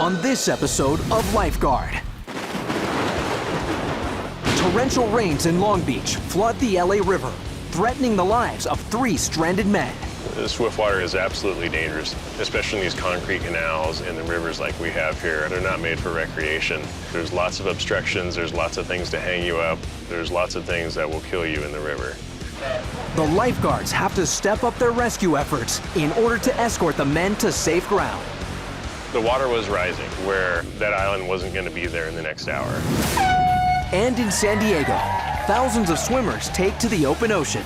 on this episode of Lifeguard. Torrential rains in Long Beach flood the LA River, threatening the lives of 3 stranded men. Swiftwater is absolutely dangerous, especially in these concrete canals and the rivers like we have here. They're not made for recreation. There's lots of obstructions, there's lots of things to hang you up, there's lots of things that will kill you in the river. The lifeguards have to step up their rescue efforts in order to escort the men to safe ground. The water was rising, where that island wasn't going to be there in the next hour. And in San Diego, thousands of swimmers take to the open ocean.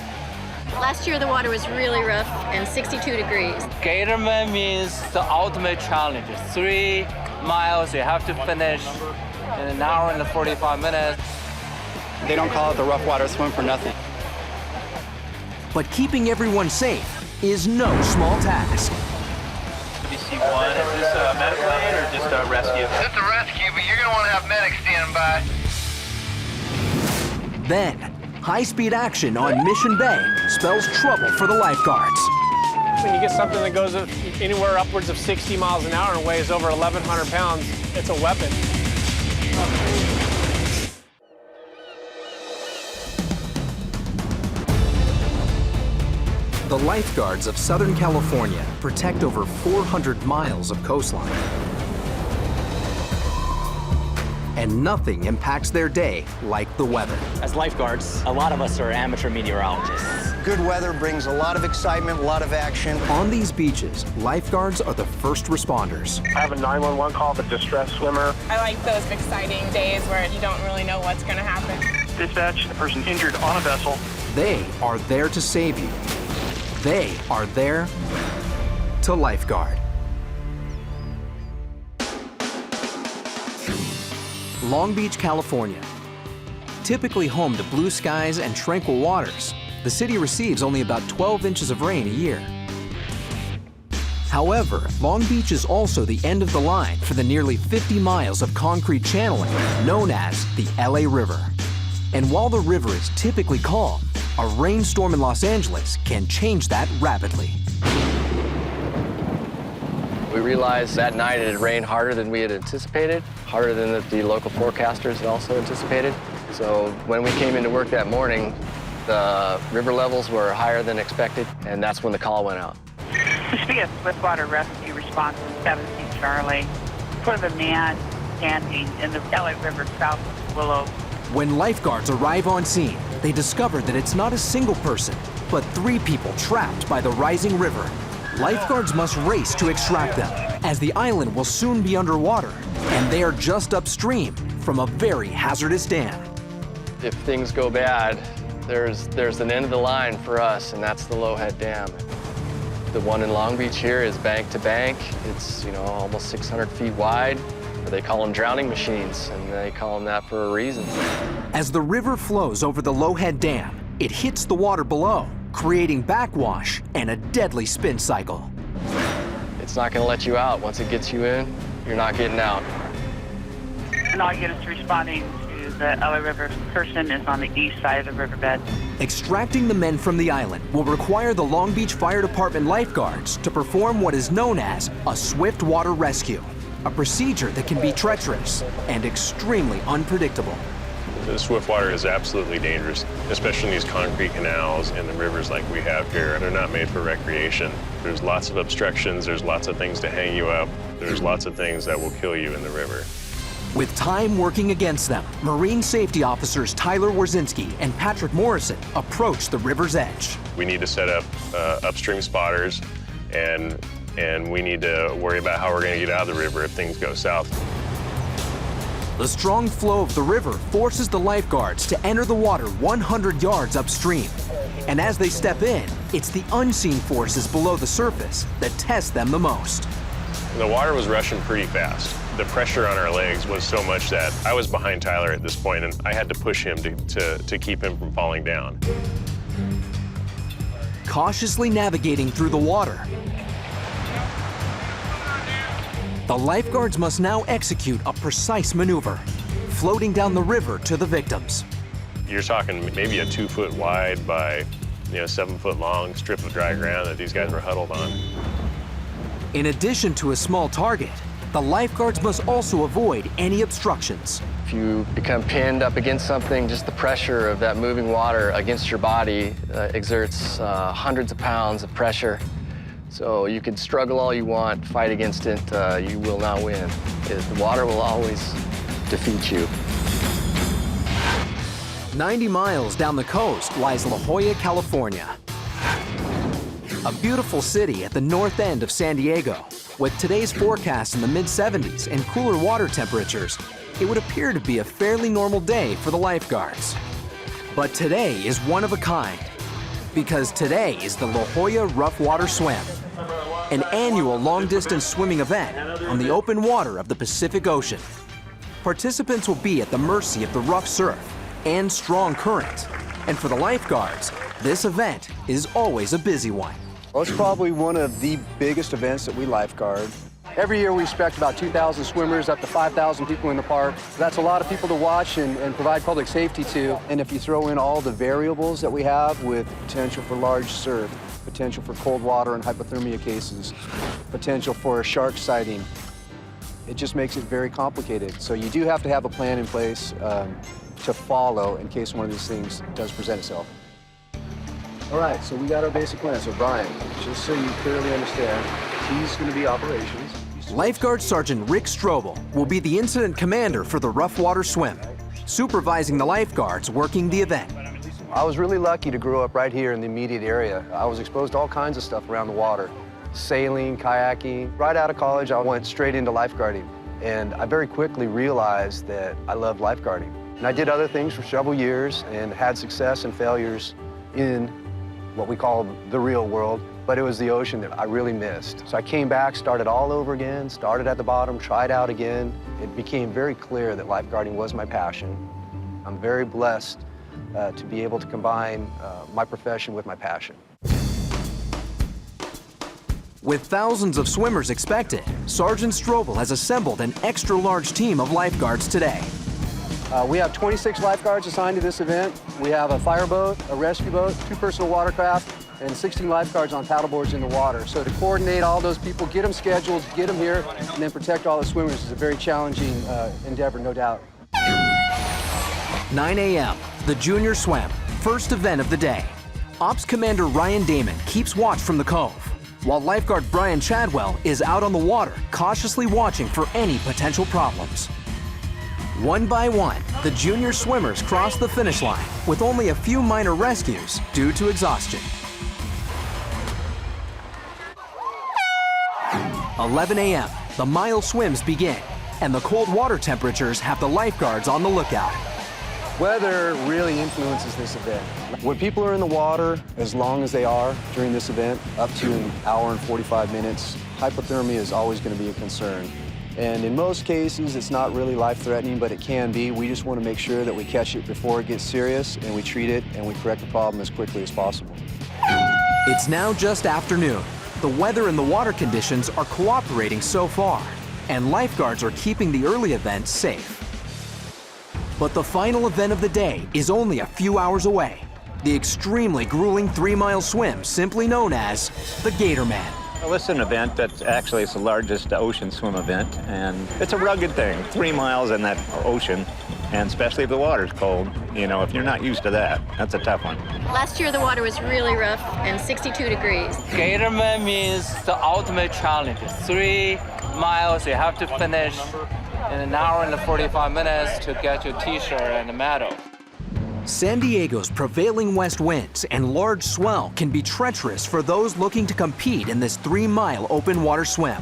Last year the water was really rough and 62 degrees. Gator means the ultimate challenge. 3 miles you have to finish in an hour and 45 minutes. They don't call it the rough water swim for nothing. But keeping everyone safe is no small task. DC-1, is this a medical aid or just a rescue? It's a rescue, but you're going to want to have medics standing by. Then, high-speed action on Mission Bay spells trouble for the lifeguards. When you get something that goes anywhere upwards of 60 miles an hour and weighs over 1,100 pounds, it's a weapon. The lifeguards of Southern California protect over 400 miles of coastline. And nothing impacts their day like the weather. As lifeguards, a lot of us are amateur meteorologists. Good weather brings a lot of excitement, a lot of action. On these beaches, lifeguards are the first responders. I have a 911 call of a distressed swimmer. I like those exciting days where you don't really know what's going to happen. Dispatch, the person injured on a vessel. They are there to save you. They are there to lifeguard. Long Beach, California. Typically home to blue skies and tranquil waters, the city receives only about 12 inches of rain a year. However, Long Beach is also the end of the line for the nearly 50 miles of concrete channeling known as the LA River. And while the river is typically calm, a rainstorm in Los Angeles can change that rapidly. We realized that night it had rained harder than we had anticipated, harder than the local forecasters had also anticipated. So when we came into work that morning, the river levels were higher than expected, and that's when the call went out. This would be a Swiftwater rescue response to 17 Charlie. Put a man standing in the LA River south of Willow. When lifeguards arrive on scene, they discover that it's not a single person, but 3 people trapped by the rising river. Lifeguards must race to extract them, as the island will soon be underwater, and they are just upstream from a very hazardous dam. If things go bad, there's an end of the line for us, and that's the Lowhead Dam. The one in Long Beach here is bank to bank. It's, almost 600 feet wide. They call them drowning machines, and they call them that for a reason. As the river flows over the Lowhead Dam, it hits the water below, creating backwash and a deadly spin cycle. It's not going to let you out. Once it gets you in, you're not getting out. And all units responding to the LA River person is on the east side of the riverbed. Extracting the men from the island will require the Long Beach Fire Department lifeguards to perform what is known as a Swiftwater rescue, a procedure that can be treacherous and extremely unpredictable. The Swiftwater is absolutely dangerous, especially in these concrete canals and the rivers like we have here. They're not made for recreation. There's lots of obstructions, there's lots of things to hang you up, there's lots of things that will kill you in the river. With time working against them, Marine Safety Officers Tyler Warzinski and Patrick Morrison approach the river's edge. We need to set up upstream spotters, and we need to worry about how we're going to get out of the river if things go south. The strong flow of the river forces the lifeguards to enter the water 100 yards upstream. And as they step in, it's the unseen forces below the surface that test them the most. The water was rushing pretty fast. The pressure on our legs was so much that I was behind Tyler at this point, and I had to push him to keep him from falling down. Cautiously navigating through the water, the lifeguards must now execute a precise maneuver, floating down the river to the victims. You're talking maybe a 2-foot wide by 7-foot long strip of dry ground that these guys were huddled on. In addition to a small target, the lifeguards must also avoid any obstructions. If you become pinned up against something, just the pressure of that moving water against your body exerts hundreds of pounds of pressure. So you can struggle all you want, fight against it, you will not win. The water will always defeat you. 90 miles down the coast lies La Jolla, California. A beautiful city at the north end of San Diego. With today's forecast in the mid-70s and cooler water temperatures, it would appear to be a fairly normal day for the lifeguards. But today is one of a kind, because today is the La Jolla Rough Water Swim, an annual long-distance swimming event on the open water of the Pacific Ocean. Participants will be at the mercy of the rough surf and strong current. And for the lifeguards, this event is always a busy one. Well, it's probably one of the biggest events that we lifeguard. Every year we expect about 2,000 swimmers, up to 5,000 people in the park. So that's a lot of people to watch and provide public safety to. And if you throw in all the variables that we have with potential for large surf, potential for cold water and hypothermia cases, potential for a shark sighting, it just makes it very complicated. So you do have to have a plan in place to follow in case one of these things does present itself. All right, so we got our basic plan. So Brian, just so you clearly understand, he's going to be operations. Lifeguard Sergeant Rick Strobble will be the incident commander for the Rough Water Swim, supervising the lifeguards working the event. I was really lucky to grow up right here in the immediate area. I was exposed to all kinds of stuff around the water, sailing, kayaking. Right out of college, I went straight into lifeguarding, and I very quickly realized that I loved lifeguarding. And I did other things for several years and had success and failures in what we call the real world, but it was the ocean that I really missed. So I came back, started all over again, started at the bottom, tried out again. It became very clear that lifeguarding was my passion. I'm very blessed to be able to combine my profession with my passion. With thousands of swimmers expected, Sergeant Strobble has assembled an extra-large team of lifeguards today. We have 26 lifeguards assigned to this event. We have a fireboat, a rescue boat, 2 personal watercraft, and 16 lifeguards on paddleboards in the water. So to coordinate all those people, get them scheduled, get them here, and then protect all the swimmers is a very challenging endeavor, no doubt. 9 a.m., the junior swim, first event of the day. Ops Commander Ryan Damon keeps watch from the cove, while lifeguard Brian Chadwell is out on the water, cautiously watching for any potential problems. One by one, the junior swimmers cross the finish line with only a few minor rescues due to exhaustion. 11 a.m., the mile swims begin, and the cold water temperatures have the lifeguards on the lookout. Weather really influences this event. When people are in the water, as long as they are during this event, up to an hour and 45 minutes, hypothermia is always going to be a concern. And in most cases, it's not really life-threatening, but it can be. We just want to make sure that we catch it before it gets serious, and we treat it, and we correct the problem as quickly as possible. It's now just afternoon. The weather and the water conditions are cooperating so far, and lifeguards are keeping the early events safe. But the final event of the day is only a few hours away. The extremely grueling 3-mile swim, simply known as the Gator Man. Well, this is an event that actually is the largest ocean swim event, and it's a rugged thing. 3 miles in that ocean, and especially if the water's cold. You know, if you're not used to that, that's a tough one. Last year the water was really rough and 62 degrees. Gator Man means the ultimate challenge. 3 miles you have to finish in an hour and 45 minutes to get your t-shirt and a medal. San Diego's prevailing west winds and large swell can be treacherous for those looking to compete in this 3-mile open water swim.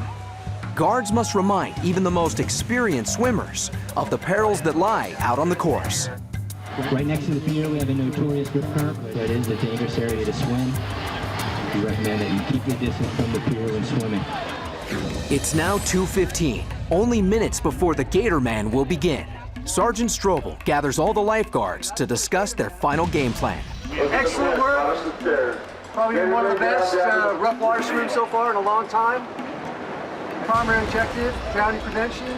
Guards must remind even the most experienced swimmers of the perils that lie out on the course. Right next to the pier, we have a notorious rip current, so it is a dangerous area to swim. We recommend that you keep your distance from the pier when swimming. It's now 2:15, only minutes before the Gator Man will begin. Sergeant Strobble gathers all the lifeguards to discuss their final game plan. Excellent work. Probably been one of the best rough water swims so far in a long time. Primary objective, drowning prevention,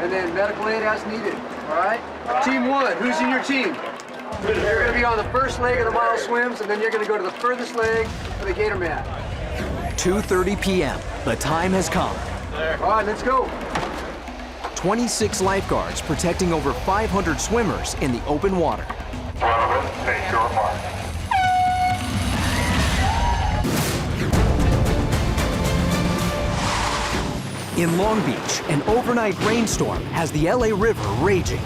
and then medical aid as needed, all right? Team 1, who's in your team? You're gonna be on the first leg of the mile swims, and then you're gonna go to the furthest leg of the Gator Man. 2:30 p.m., the time has come. All right, let's go. 26 lifeguards protecting over 500 swimmers in the open water. Take your mark. In Long Beach, an overnight rainstorm has the LA River raging.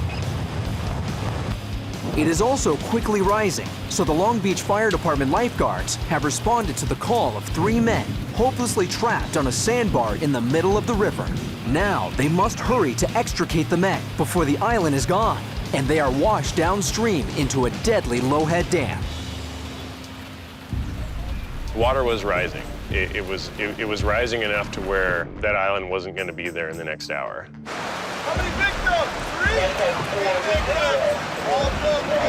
It is also quickly rising, so the Long Beach Fire Department lifeguards have responded to the call of 3 men hopelessly trapped on a sandbar in the middle of the river. Now they must hurry to extricate the men before the island is gone, and they are washed downstream into a deadly lowhead dam. Water was rising. It was rising enough to where that island wasn't going to be there in the next hour. How many victims? 3? 4 victims.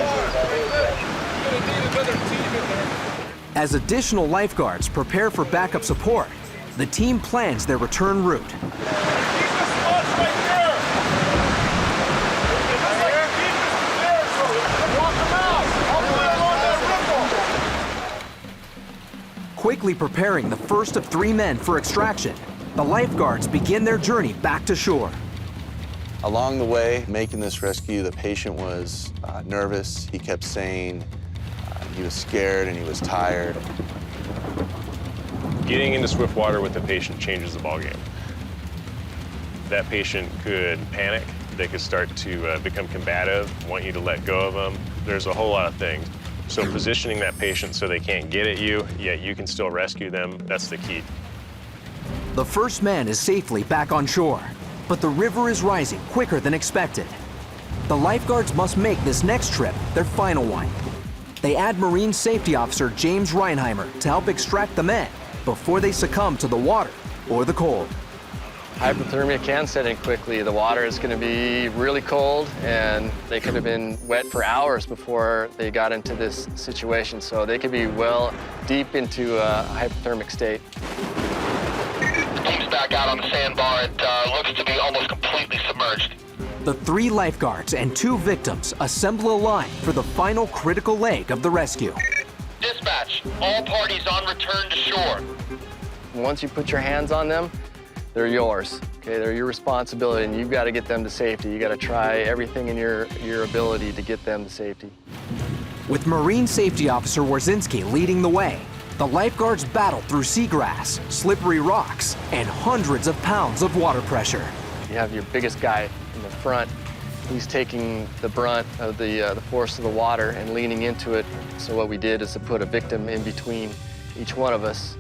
As additional lifeguards prepare for backup support, the team plans their return route. Quickly preparing the first of 3 men for extraction, the lifeguards begin their journey back to shore. Along the way, making this rescue, the patient was nervous. He kept saying he was scared and he was tired. Getting into Swiftwater with the patient changes the ballgame. That patient could panic. They could start to become combative, want you to let go of them. There's a whole lot of things. So positioning that patient so they can't get at you, yet you can still rescue them, that's the key. The first man is safely back on shore, but the river is rising quicker than expected. The lifeguards must make this next trip their final one. They add Marine Safety Officer James Reinheimer to help extract the men before they succumb to the water or the cold. Hypothermia can set in quickly. The water is going to be really cold, and they could have been wet for hours before they got into this situation. So they could be well deep into a hypothermic state. Team's back out on the sandbar. It looks to be almost completely submerged. The 3 lifeguards and 2 victims assemble a line for the final critical leg of the rescue. Dispatch, all parties on return to shore. Once you put your hands on them, they're yours. Okay, they're your responsibility, and you've got to get them to safety. You got to try everything in your ability to get them to safety. With Marine Safety Officer Warzinski leading the way, the lifeguards battle through seagrass, slippery rocks, and hundreds of pounds of water pressure. You have your biggest guy in the front. He's taking the brunt of the force of the water and leaning into it. So what we did is to put a victim in between each one of us.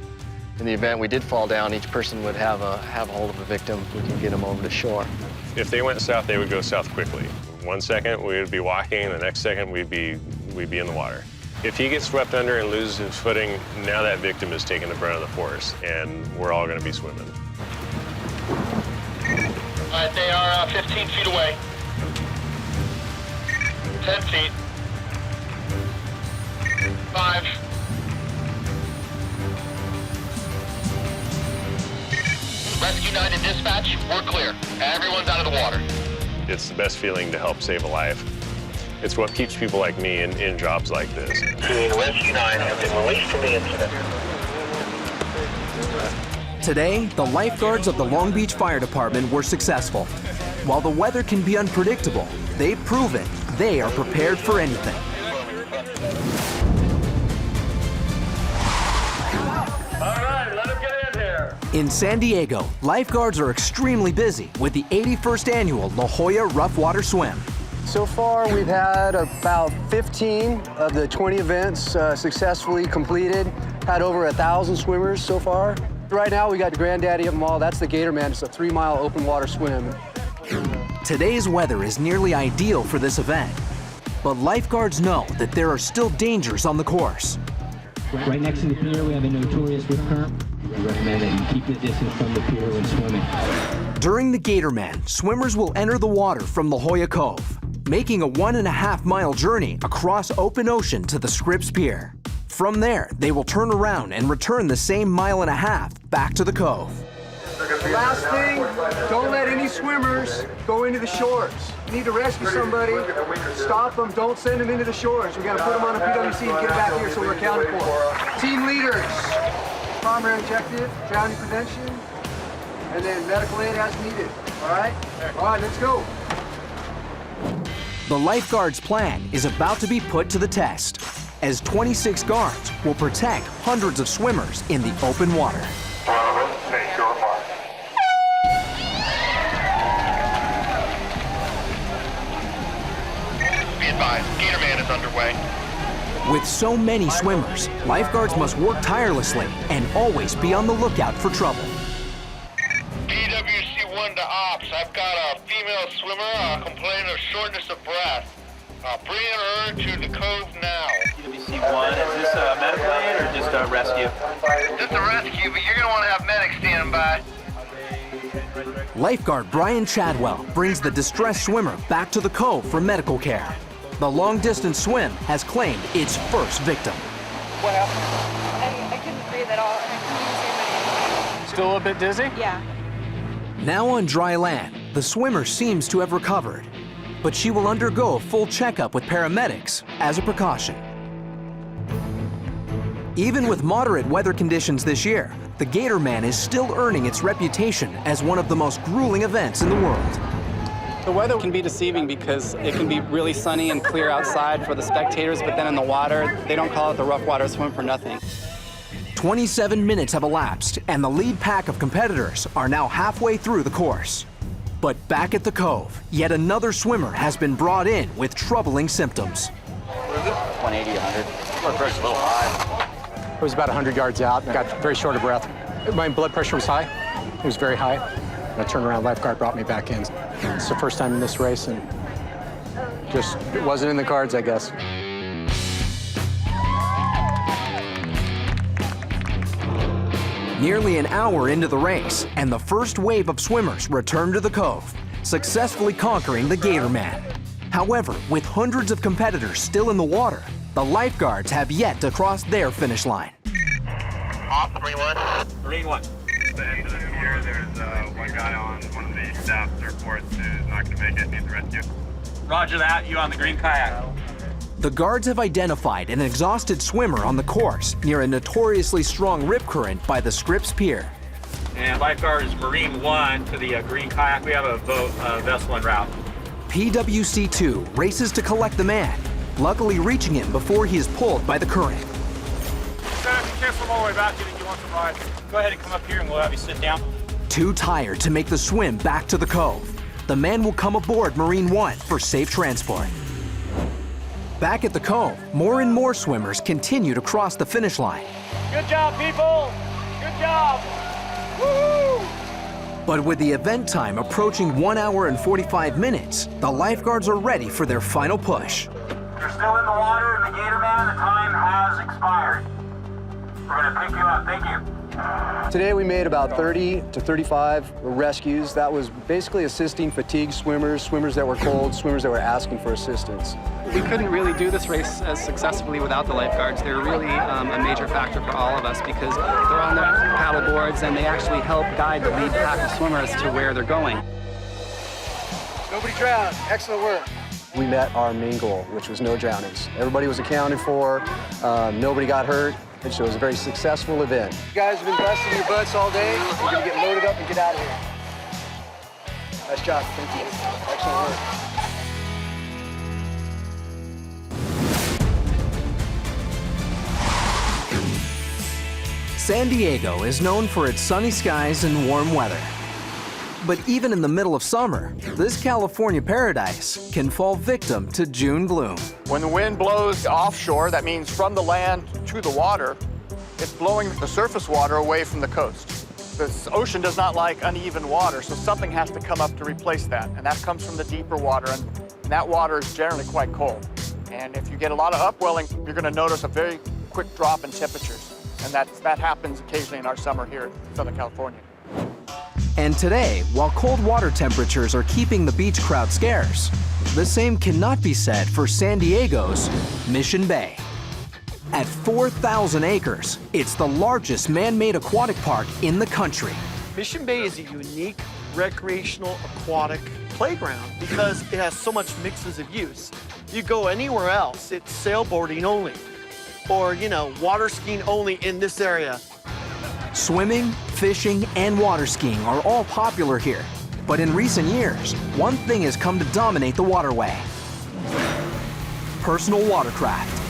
In the event we did fall down, each person would have a hold of a victim. We can get them over to shore. If they went south, they would go south quickly. 1 second, we would be walking, the next second, we'd be in the water. If he gets swept under and loses his footing, now that victim is taking the brunt of the force, and we're all going to be swimming. All right, they are 15 feet away. 10 feet. 5. Rescue 9 and dispatch, we're clear. Everyone's out of the water. It's the best feeling to help save a life. It's what keeps people like me in jobs like this. Rescue 9 have been released from the incident. Today, the lifeguards of the Long Beach Fire Department were successful. While the weather can be unpredictable, they've proven they are prepared for anything. In San Diego, lifeguards are extremely busy with the 81st annual La Jolla Rough Water Swim. So far, we've had about 15 of the 20 events successfully completed. Had over 1,000 swimmers so far. Right now, we got the granddaddy of them all. That's the Gator Man. It's a 3-mile open water swim. Today's weather is nearly ideal for this event, but lifeguards know that there are still dangers on the course. Right next to the pier, we have a notorious rip current. We recommend that you keep the distance from the pier when swimming. During the Gator Man, swimmers will enter the water from La Jolla Cove, making a 1.5-mile journey across open ocean to the Scripps Pier. From there, they will turn around and return the same 1.5 miles back to the cove. Last thing, don't let any swimmers go into the shores. You need to rescue somebody, stop them, don't send them into the shores. We got to put them on a PWC and get them back here so we're accounted for. Team leaders, primary objective, drowning prevention, and then medical aid as needed. All right? All right, let's go. The lifeguards' plan is about to be put to the test, as 26 guards will protect hundreds of swimmers in the open water. Be advised, Gator Man is underway. With so many swimmers, lifeguards must work tirelessly and always be on the lookout for trouble. PWC-1 to Ops. I've got a female swimmer complaining of shortness of breath. Bring her to the cove now. PWC-1, is this a medical aid or just a rescue? Just a rescue, but you're going to want to have medics standing by. Lifeguard Brian Chadwell brings the distressed swimmer back to the cove for medical care. The long-distance swim has claimed its first victim. What happened? I couldn't breathe at all, and I couldn't even say my name. Still a bit dizzy? Yeah. Now on dry land, the swimmer seems to have recovered, but she will undergo a full checkup with paramedics as a precaution. Even with moderate weather conditions this year, the Gator Man is still earning its reputation as one of the most grueling events in the world. The weather can be deceiving because it can be really sunny and clear outside for the spectators, but then in the water, they don't call it the rough water swim for nothing. 27 minutes have elapsed, and the lead pack of competitors are now halfway through the course. But back at the cove, yet another swimmer has been brought in with troubling symptoms. 180, 100. Blood pressure's a little high. I was about 100 yards out. I got very short of breath. My blood pressure was high. It was very high. I turned around, lifeguard brought me back in. It's the first time in this race, and just, it wasn't in the cards, I guess. Nearly an hour into the race, and the first wave of swimmers return to the cove, successfully conquering the Gator Man. However, with hundreds of competitors still in the water, the lifeguards have yet to cross their finish line. Off, Marine 1. Marine 1. At the end of the pier, there's one guy on one of the staff surfboards who's not going to make it, needs rescue. Roger that, you on the green kayak. The guards have identified an exhausted swimmer on the course near a notoriously strong rip current by the Scripps Pier. And lifeguard is Marine 1 to the green kayak. We have a vessel en route. PWC-2 races to collect the man, luckily reaching him before he is pulled by the current. Sir, if you can't swim all the way back, you want some ride, go ahead and come up here and we'll have you sit down. Too tired to make the swim back to the cove, the man will come aboard Marine 1 for safe transport. Back at the cove, more and more swimmers continue to cross the finish line. Good job, people! Good job! Woo! But with the event time approaching 1 hour and 45 minutes, the lifeguards are ready for their final push. You're still in the water, and the Gator Man, the time has expired. We're gonna pick you up, thank you. Today we made about 30 to 35 rescues. That was basically assisting fatigued swimmers, swimmers that were cold, swimmers that were asking for assistance. We couldn't really do this race as successfully without the lifeguards. They're really a major factor for all of us because they're on their paddle boards and they actually help guide the lead pack of swimmers to where they're going. Nobody drowned. Excellent work. We met our main goal, which was no drownings. Everybody was accounted for. Nobody got hurt. And so it was a very successful event. You guys have been busting your butts all day. We're going to get loaded up and get out of here. Nice job. Thank you. Excellent work. San Diego is known for its sunny skies and warm weather. But even in the middle of summer, this California paradise can fall victim to June gloom. When the wind blows offshore, that means from the land to the water, it's blowing the surface water away from the coast. The ocean does not like uneven water, so something has to come up to replace that, and that comes from the deeper water, and that water is generally quite cold. And if you get a lot of upwelling, you're going to notice a very quick drop in temperatures, and that happens occasionally in our summer here in Southern California. And today, while cold water temperatures are keeping the beach crowd scarce, the same cannot be said for San Diego's Mission Bay. At 4,000 acres, it's the largest man-made aquatic park in the country. Mission Bay is a unique recreational aquatic playground because it has so much mixes of use. You go anywhere else, it's sailboarding only, or, water skiing only in this area. Swimming, Fishing and water skiing are all popular here. But in recent years, one thing has come to dominate the waterway: personal watercraft.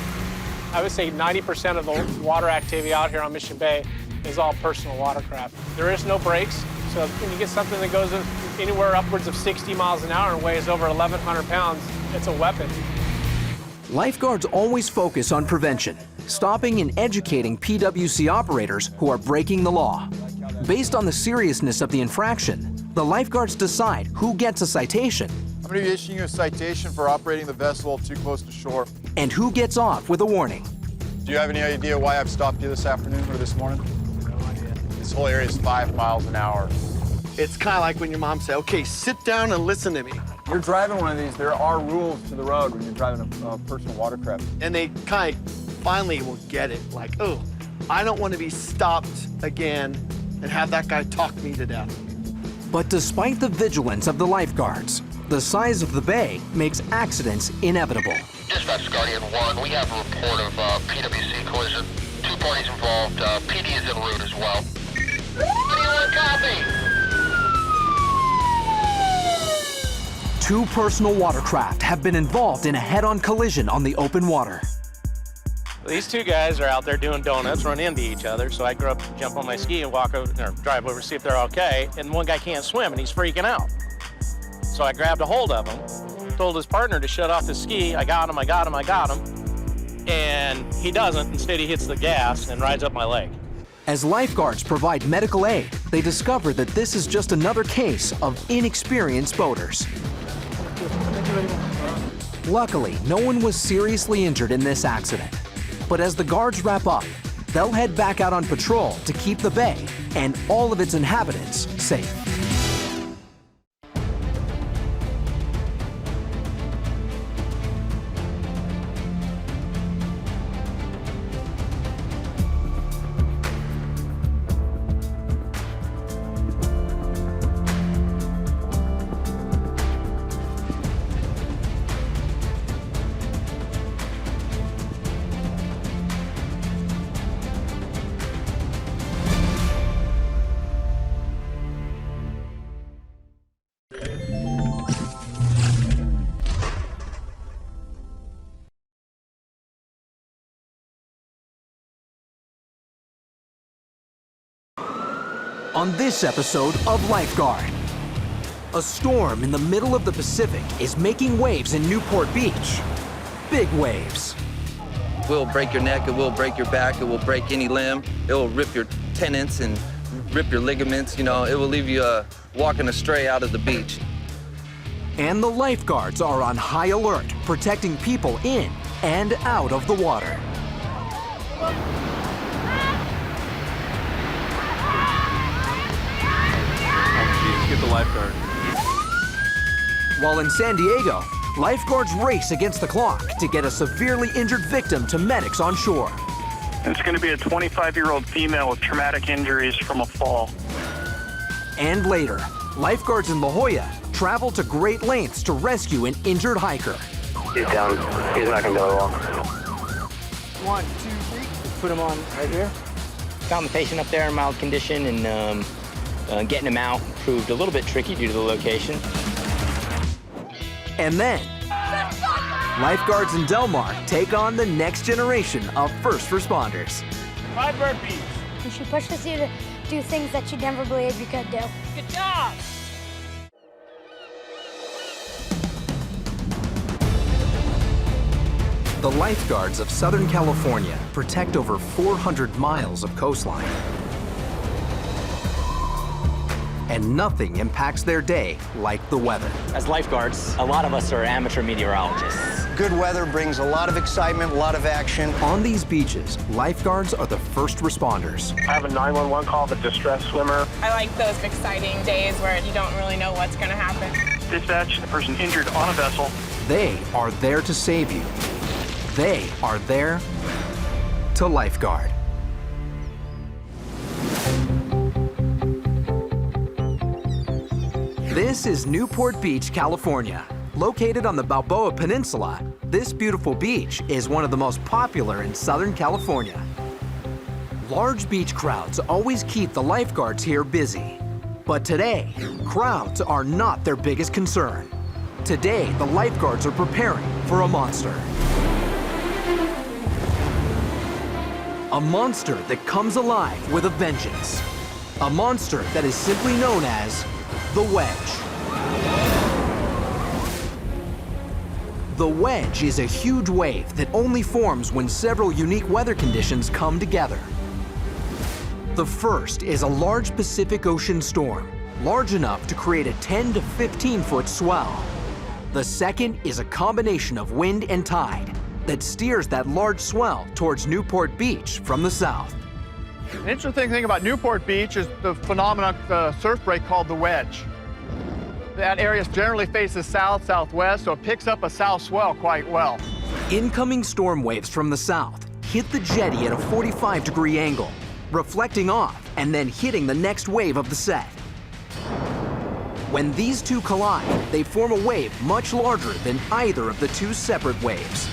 I would say 90% of the water activity out here on Mission Bay is all personal watercraft. There is no brakes, so when you get something that goes anywhere upwards of 60 miles an hour and weighs over 1,100 pounds, it's a weapon. Lifeguards always focus on prevention, stopping and educating PWC operators who are breaking the law. Based on the seriousness of the infraction, the lifeguards decide who gets a citation. I'm going to be issuing you a citation for operating the vessel too close to shore. And who gets off with a warning. Do you have any idea why I've stopped you this afternoon or this morning? No idea. This whole area is 5 miles an hour. It's kind of like when your mom said, okay, sit down and listen to me. You're driving one of these, there are rules to the road when you're driving a personal watercraft. And they kind of finally will get it, like, oh, I don't want to be stopped again and have that guy talk me to death. But despite the vigilance of the lifeguards, the size of the bay makes accidents inevitable. Dispatch Guardian 1, we have a report of PWC collision. 2 parties involved. PD is en route as well. Anyone copy? 2 personal watercraft have been involved in a head-on collision on the open water. These 2 guys are out there doing donuts, run into each other, so I go up, jump on my ski and walk over, or drive over to see if they're okay, and one guy can't swim and he's freaking out. So I grabbed a hold of him, told his partner to shut off his ski. I got him, and he doesn't. Instead, he hits the gas and rides up my leg. As lifeguards provide medical aid, they discover that this is just another case of inexperienced boaters. Luckily, no one was seriously injured in this accident. But as the guards wrap up, they'll head back out on patrol to keep the bay and all of its inhabitants safe. On this episode of Lifeguard, a storm in the middle of the Pacific is making waves in Newport Beach. Big waves. It will break your neck, it will break your back, it will break any limb, it will rip your tendons and rip your ligaments, you know, it will leave you walking astray out of the beach. And the lifeguards are on high alert, protecting people in and out of the water. Get the lifeguard. While in San Diego, lifeguards race against the clock to get a severely injured victim to medics on shore. It's going to be a 25-year-old female with traumatic injuries from a fall. And later, lifeguards in La Jolla travel to great lengths to rescue an injured hiker. He's down. He's not going to be able to walk. 1, 2, 3. Put him on right here. Found the patient up there in mild condition, and getting him out proved a little bit tricky due to the location. And then, lifeguards in Del Mar take on the next generation of first responders. 5 burpees. And she pushes you to do things that you never believed you could do. Good job. The lifeguards of Southern California protect over 400 miles of coastline. And nothing impacts their day like the weather. As lifeguards, a lot of us are amateur meteorologists. Good weather brings a lot of excitement, a lot of action. On these beaches, lifeguards are the first responders. I have a 911 call of a distressed swimmer. I like those exciting days where you don't really know what's going to happen. Dispatch, the person injured on a vessel. They are there to save you. They are there to lifeguard. This is Newport Beach, California. Located on the Balboa Peninsula, this beautiful beach is one of the most popular in Southern California. Large beach crowds always keep the lifeguards here busy. But today, crowds are not their biggest concern. Today, the lifeguards are preparing for a monster. A monster that comes alive with a vengeance. A monster that is simply known as the Wedge. The Wedge is a huge wave that only forms when several unique weather conditions come together. The first is a large Pacific Ocean storm, large enough to create a 10 to 15-foot swell. The second is a combination of wind and tide that steers that large swell towards Newport Beach from the south. An interesting thing about Newport Beach is the phenomenon, the surf break called the Wedge. That area generally faces south-southwest, so it picks up a south swell quite well. Incoming storm waves from the south hit the jetty at a 45-degree angle, reflecting off and then hitting the next wave of the set. When these two collide, they form a wave much larger than either of the two separate waves.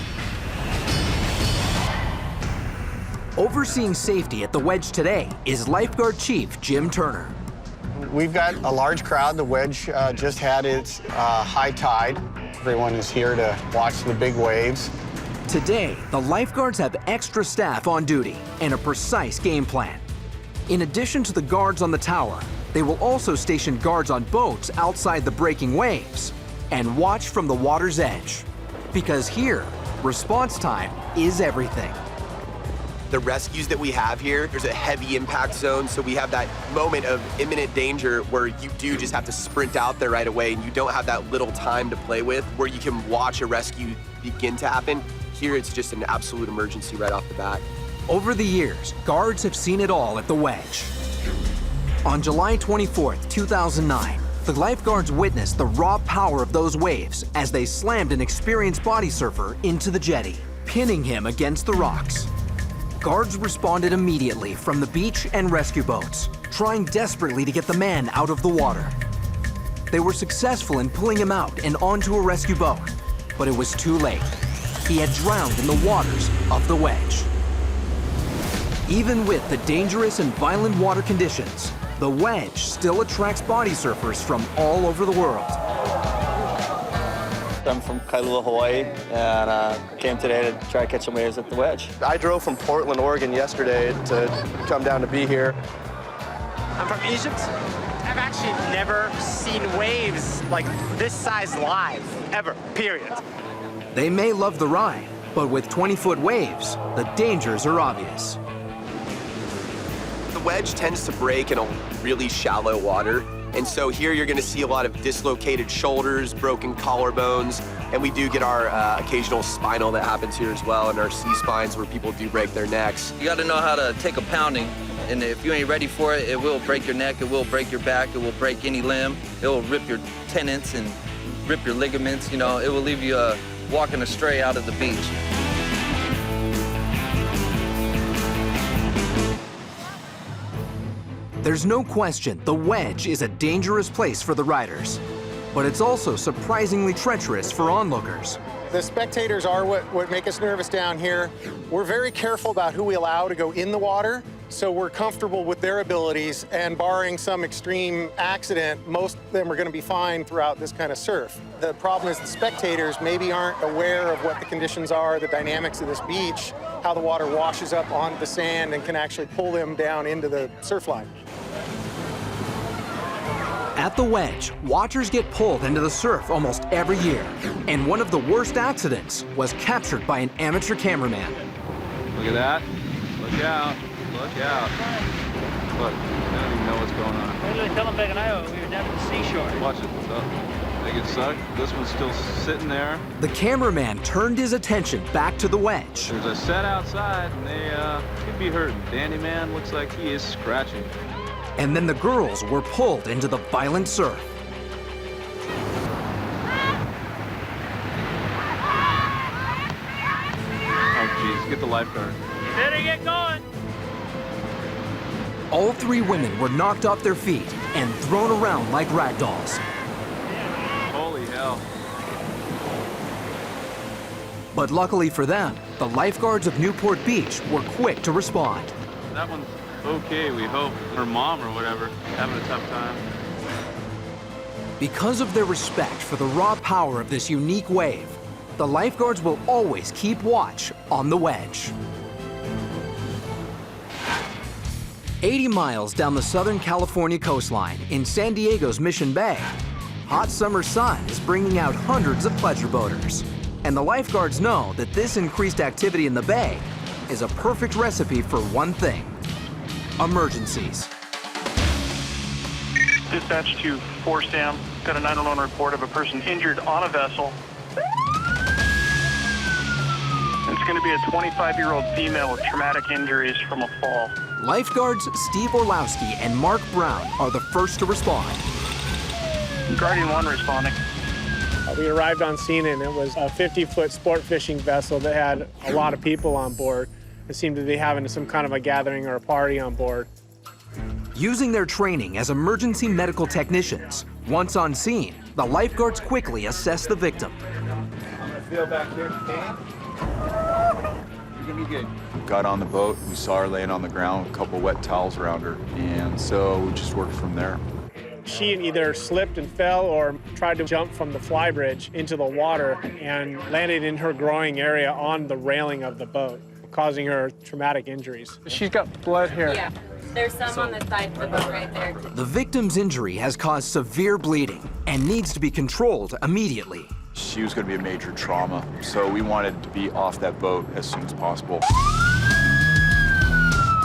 Overseeing safety at the Wedge today is Lifeguard Chief Jim Turner. We've got a large crowd. The Wedge just had its high tide. Everyone is here to watch the big waves. Today, the lifeguards have extra staff on duty and a precise game plan. In addition to the guards on the tower, they will also station guards on boats outside the breaking waves and watch from the water's edge. Because here, response time is everything. The rescues that we have here, there's a heavy impact zone, so we have that moment of imminent danger where you do just have to sprint out there right away and you don't have that little time to play with where you can watch a rescue begin to happen. Here it's just an absolute emergency right off the bat. Over the years, guards have seen it all at the Wedge. On July 24th, 2009, the lifeguards witnessed the raw power of those waves as they slammed an experienced body surfer into the jetty, pinning him against the rocks. Guards responded immediately from the beach and rescue boats, trying desperately to get the man out of the water. They were successful in pulling him out and onto a rescue boat, but it was too late. He had drowned in the waters of the Wedge. Even with the dangerous and violent water conditions, the Wedge still attracts body surfers from all over the world. I'm from Kailua, Hawaii, and came today to try to catch some waves at the Wedge. I drove from Portland, Oregon yesterday to come down to be here. I'm from Egypt. I've actually never seen waves like this size live, ever, period. They may love the ride, but with 20-foot waves, the dangers are obvious. The Wedge tends to break in a really shallow water. And so here you're gonna see a lot of dislocated shoulders, broken collarbones, and we do get our occasional spinal that happens here as well, and our C-spines where people do break their necks. You gotta know how to take a pounding, and if you ain't ready for it, it will break your neck, it will break your back, it will break any limb, it will rip your tendons and rip your ligaments, you know, it will leave you walking astray out of the beach. There's no question the Wedge is a dangerous place for the riders, but it's also surprisingly treacherous for onlookers. The spectators are what make us nervous down here. We're very careful about who we allow to go in the water, so we're comfortable with their abilities, and barring some extreme accident, most of them are going to be fine throughout this kind of surf. The problem is the spectators maybe aren't aware of what the conditions are, the dynamics of this beach, how the water washes up onto the sand and can actually pull them down into the surf line. At the Wedge, watchers get pulled into the surf almost every year, and one of the worst accidents was captured by an amateur cameraman. Look at that. Look out. Look out. Look, I don't even know what's going on. Literally coming back in Iowa, we were down at the seashore. Watch it. So, they get sucked. This one's still sitting there. The cameraman turned his attention back to the Wedge. There's a set outside, and they could be hurting. Danny man looks like he is scratching. And then the girls were pulled into the violent surf. Oh, geez, get the lifeguard. You better get going. All three women were knocked off their feet and thrown around like rag dolls. Holy hell. But luckily for them, the lifeguards of Newport Beach were quick to respond. That one's okay, we hope. Her mom or whatever, having a tough time. Because of their respect for the raw power of this unique wave, the lifeguards will always keep watch on the Wedge. 80 miles down the Southern California coastline in San Diego's Mission Bay, hot summer sun is bringing out hundreds of pleasure boaters. And the lifeguards know that this increased activity in the bay is a perfect recipe for one thing: emergencies. Dispatch to 4 Sam. Got a 911 report of a person injured on a vessel. It's going to be a 25-year-old female with traumatic injuries from a fall. Lifeguards Steve Orlowski and Mark Brown are the first to respond. Guardian 1 responding. We arrived on scene and it was a 50-foot sport fishing vessel that had a lot of people on board. It seemed to be having some kind of a gathering or a party on board. Using their training as emergency medical technicians, once on scene, the lifeguards quickly assess the victim. I'm gonna feel back here, okay? You're gonna be good. Got on the boat, we saw her laying on the ground with a couple wet towels around her, and so we just worked from there. She either slipped and fell or tried to jump from the flybridge into the water and landed in her groin area on the railing of the boat, causing her traumatic injuries. She's got blood here. Yeah, there's some on the side of the boat right there. The victim's injury has caused severe bleeding and needs to be controlled immediately. She was going to be a major trauma, so we wanted to be off that boat as soon as possible.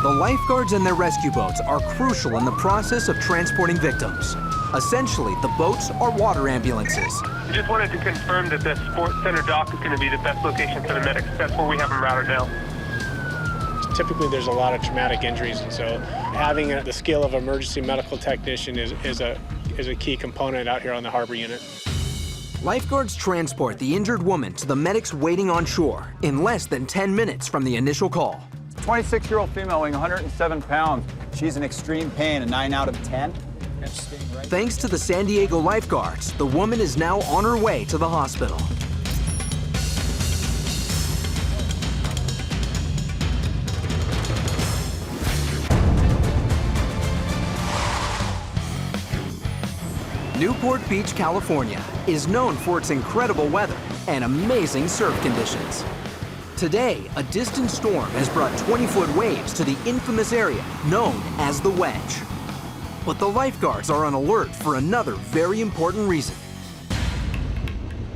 The lifeguards and their rescue boats are crucial in the process of transporting victims. Essentially, the boats are water ambulances. We just wanted to confirm that the Sports Center dock is going to be the best location for the medics. That's where we have them routed now. Typically, there's a lot of traumatic injuries, and so having the skill of emergency medical technician is a key component out here on the harbor unit. Lifeguards transport the injured woman to the medics waiting on shore in less than 10 minutes from the initial call. 26-year-old female weighing 107 pounds. She's in extreme pain, a 9 out of 10. Thanks to the San Diego lifeguards, the woman is now on her way to the hospital. Newport Beach, California is known for its incredible weather and amazing surf conditions. Today, a distant storm has brought 20-foot waves to the infamous area known as the Wedge. But the lifeguards are on alert for another very important reason.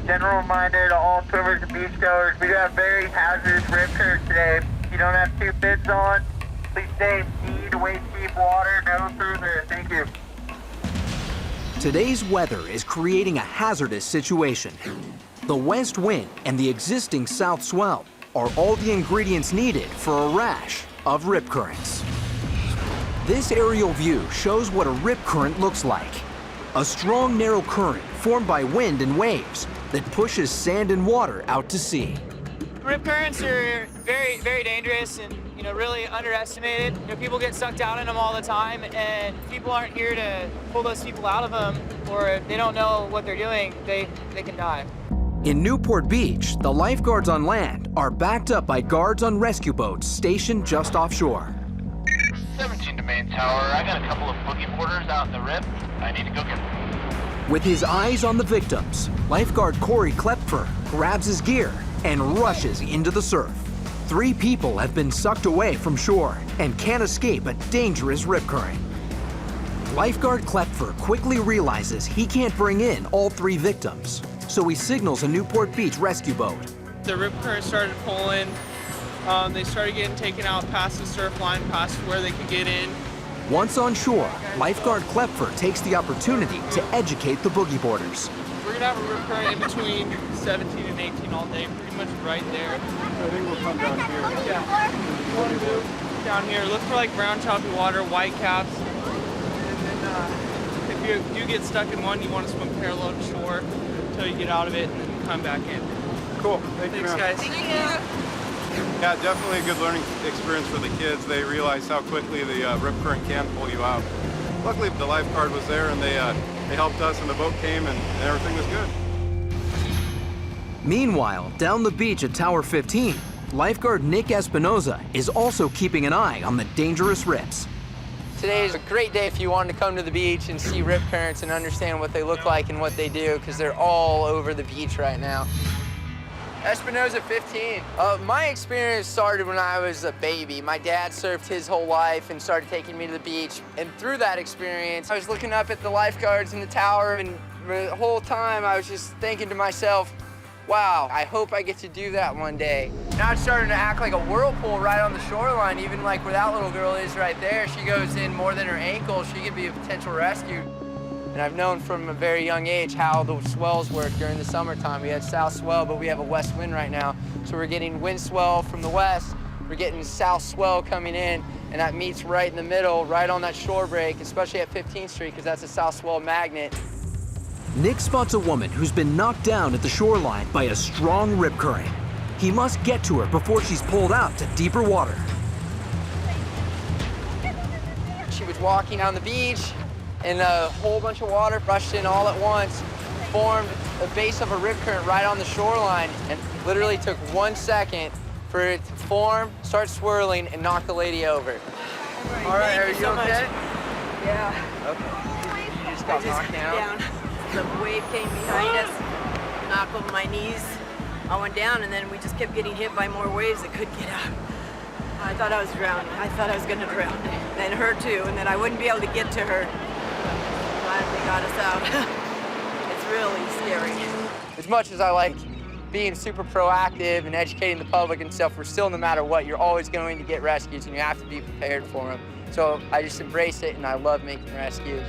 General reminder to all swimmers and beachgoers, we got a very hazardous rip current today. If you don't have 2 fins on, please stay speed, waist deep water, no further. Thank you. Today's weather is creating a hazardous situation. The west wind and the existing south swell are all the ingredients needed for a rash of rip currents. This aerial view shows what a rip current looks like. A strong, narrow current formed by wind and waves that pushes sand and water out to sea. Rip currents are very, very dangerous and really underestimated. People get sucked down in them all the time, and people aren't here to pull those people out of them, or if they don't know what they're doing, they can die. In Newport Beach, the lifeguards on land are backed up by guards on rescue boats stationed just offshore. 17 to main tower. I got a couple of boogie boarders out in the rip. I need to go get them. With his eyes on the victims, lifeguard Corey Klepfer grabs his gear and rushes into the surf. 3 people have been sucked away from shore and can't escape a dangerous rip current. Lifeguard Klepfer quickly realizes he can't bring in all 3 victims, so he signals a Newport Beach rescue boat. The rip current started pulling. They started getting taken out past the surf line, past where they could get in. Once on shore, lifeguard Klepfer takes the opportunity to educate the boogie boarders. We're gonna have a rip current in between 17 and 18 all day, pretty much right there. I think we'll come down here. Yeah. Down here, look for like brown choppy water, white caps. And then if you do get stuck in one, you want to swim parallel to shore until you get out of it and then come back in. Cool. Thanks, guys. Thank you. Yeah, definitely a good learning experience for the kids. They realize how quickly the rip current can pull you out. Luckily, the lifeguard was there, and they helped us, and the boat came, and everything was good. Meanwhile, down the beach at Tower 15, Lifeguard Nick Espinoza is also keeping an eye on the dangerous rips. Today is a great day if you want to come to the beach and see rip currents and understand what they look like and what they do, because they're all over the beach right now. Espinoza 15. My experience started when I was a baby. My dad surfed his whole life and started taking me to the beach. And through that experience, I was looking up at the lifeguards in the tower, and the whole time I was just thinking to myself, wow, I hope I get to do that one day. Now it's starting to act like a whirlpool right on the shoreline, even like where that little girl is right there. She goes in more than her ankle. She could be a potential rescue. And I've known from a very young age how the swells work during the summertime. We had south swell, but we have a west wind right now. So we're getting wind swell from the west, we're getting south swell coming in, and that meets right in the middle, right on that shore break, especially at 15th Street, because that's a south swell magnet. Nick spots a woman who's been knocked down at the shoreline by a strong rip current. He must get to her before she's pulled out to deeper water. She was walking on the beach, and a whole bunch of water rushed in all at once, formed the base of a rip current right on the shoreline, and literally took 1 second for it to form, start swirling, and knock the lady over. All right, are you okay? Yeah. Okay. You just got knocked down? The wave came behind us, knocked over my knees. I went down, and then we just kept getting hit by more waves that couldn't get out. I thought I was drowning. I thought I was gonna drown. And her too, and then I wouldn't be able to get to her. Finally got us out. It's really scary. As much as I like being super proactive and educating the public and stuff, we're still, no matter what, you're always going to get rescues, and you have to be prepared for them. So I just embrace it, and I love making rescues.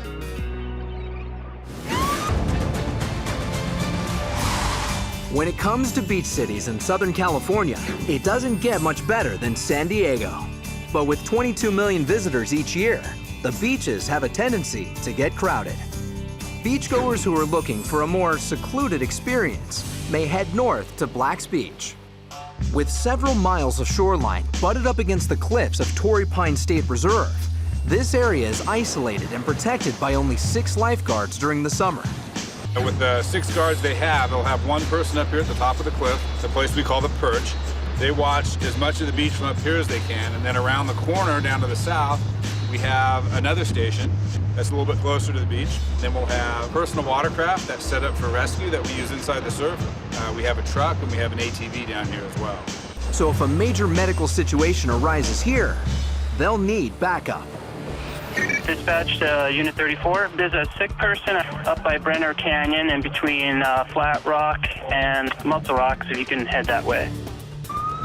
When it comes to beach cities in Southern California, it doesn't get much better than San Diego. But with 22 million visitors each year, the beaches have a tendency to get crowded. Beachgoers who are looking for a more secluded experience may head north to Black's Beach. With several miles of shoreline butted up against the cliffs of Torrey Pines State Reserve, this area is isolated and protected by only 6 lifeguards during the summer. With the 6 guards they'll have one person up here at the top of the cliff, the place we call the perch. They watch as much of the beach from up here as they can, and then around the corner down to the south, we have another station that's a little bit closer to the beach. Then we'll have personal watercraft that's set up for rescue that we use inside the surf. We have a truck, and we have an ATV down here as well. So if a major medical situation arises here, they'll need backup. Dispatch to Unit 34. There's a sick person up by Brenner Canyon in between Flat Rock and Muscle Rock, so you can head that way.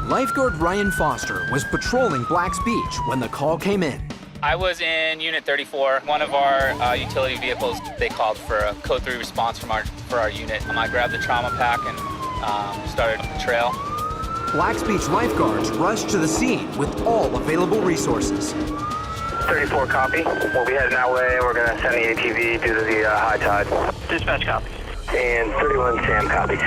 Lifeguard Ryan Foster was patrolling Black's Beach when the call came in. I was in Unit 34. One of our utility vehicles, they called for a Code 3 response for our unit. I grabbed the trauma pack and started the trail. Black's Beach lifeguards rushed to the scene with all available resources. 34 copy. We'll be heading that way. We're going to send the ATV due to the high tide. Dispatch copy. And 31 Sam copies.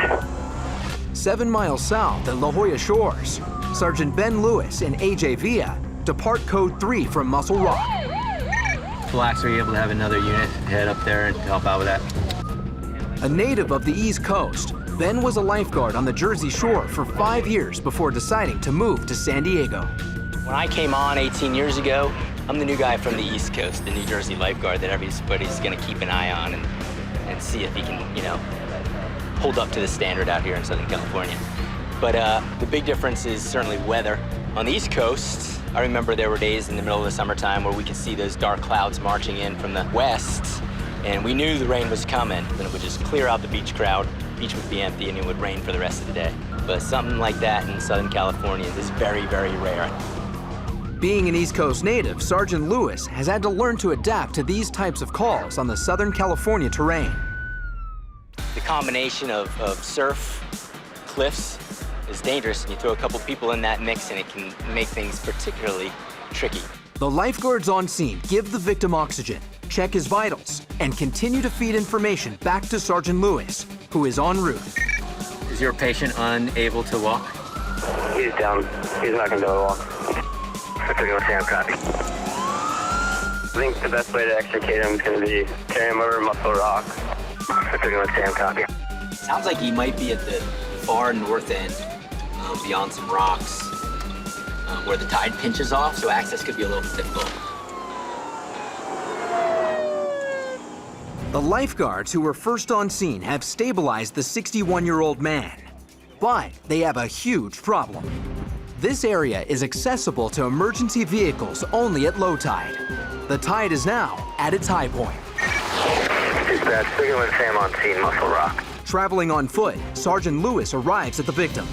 7 miles south at La Jolla Shores, Sergeant Ben Lewis and AJ Villa depart Code 3 from Muscle Rock. Blacks are able to have another unit head up there and help out with that. A native of the East Coast, Ben was a lifeguard on the Jersey Shore for 5 years before deciding to move to San Diego. When I came on 18 years ago, I'm the new guy from the East Coast, the New Jersey lifeguard that everybody's gonna keep an eye on and see if he can, hold up to the standard out here in Southern California. But the big difference is certainly weather. On the East Coast, I remember there were days in the middle of the summertime where we could see those dark clouds marching in from the west, and we knew the rain was coming. Then it would just clear out the beach crowd, beach would be empty, and it would rain for the rest of the day. But something like that in Southern California is very, very rare. Being an East Coast native, Sergeant Lewis has had to learn to adapt to these types of calls on the Southern California terrain. The combination of surf, cliffs, is dangerous, and you throw a couple people in that mix and it can make things particularly tricky. The lifeguards on scene give the victim oxygen, check his vitals, and continue to feed information back to Sergeant Lewis, who is en route. Is your patient unable to walk? He's down. He's not going to be able to walk. I took him a Sam copy. I think the best way to extricate him is going to be carry him over Muscle Rock. I took him a Sam copy. Sounds like he might be at the far north end. beyond some rocks where the tide pinches off, so access could be a little difficult. The lifeguards who were first on scene have stabilized the 61-year-old man, but they have a huge problem. This area is accessible to emergency vehicles only at low tide. The tide is now at its high point. Dispatch, Signal and Sam on scene, Muscle Rock. Traveling on foot, Sergeant Lewis arrives at the victim.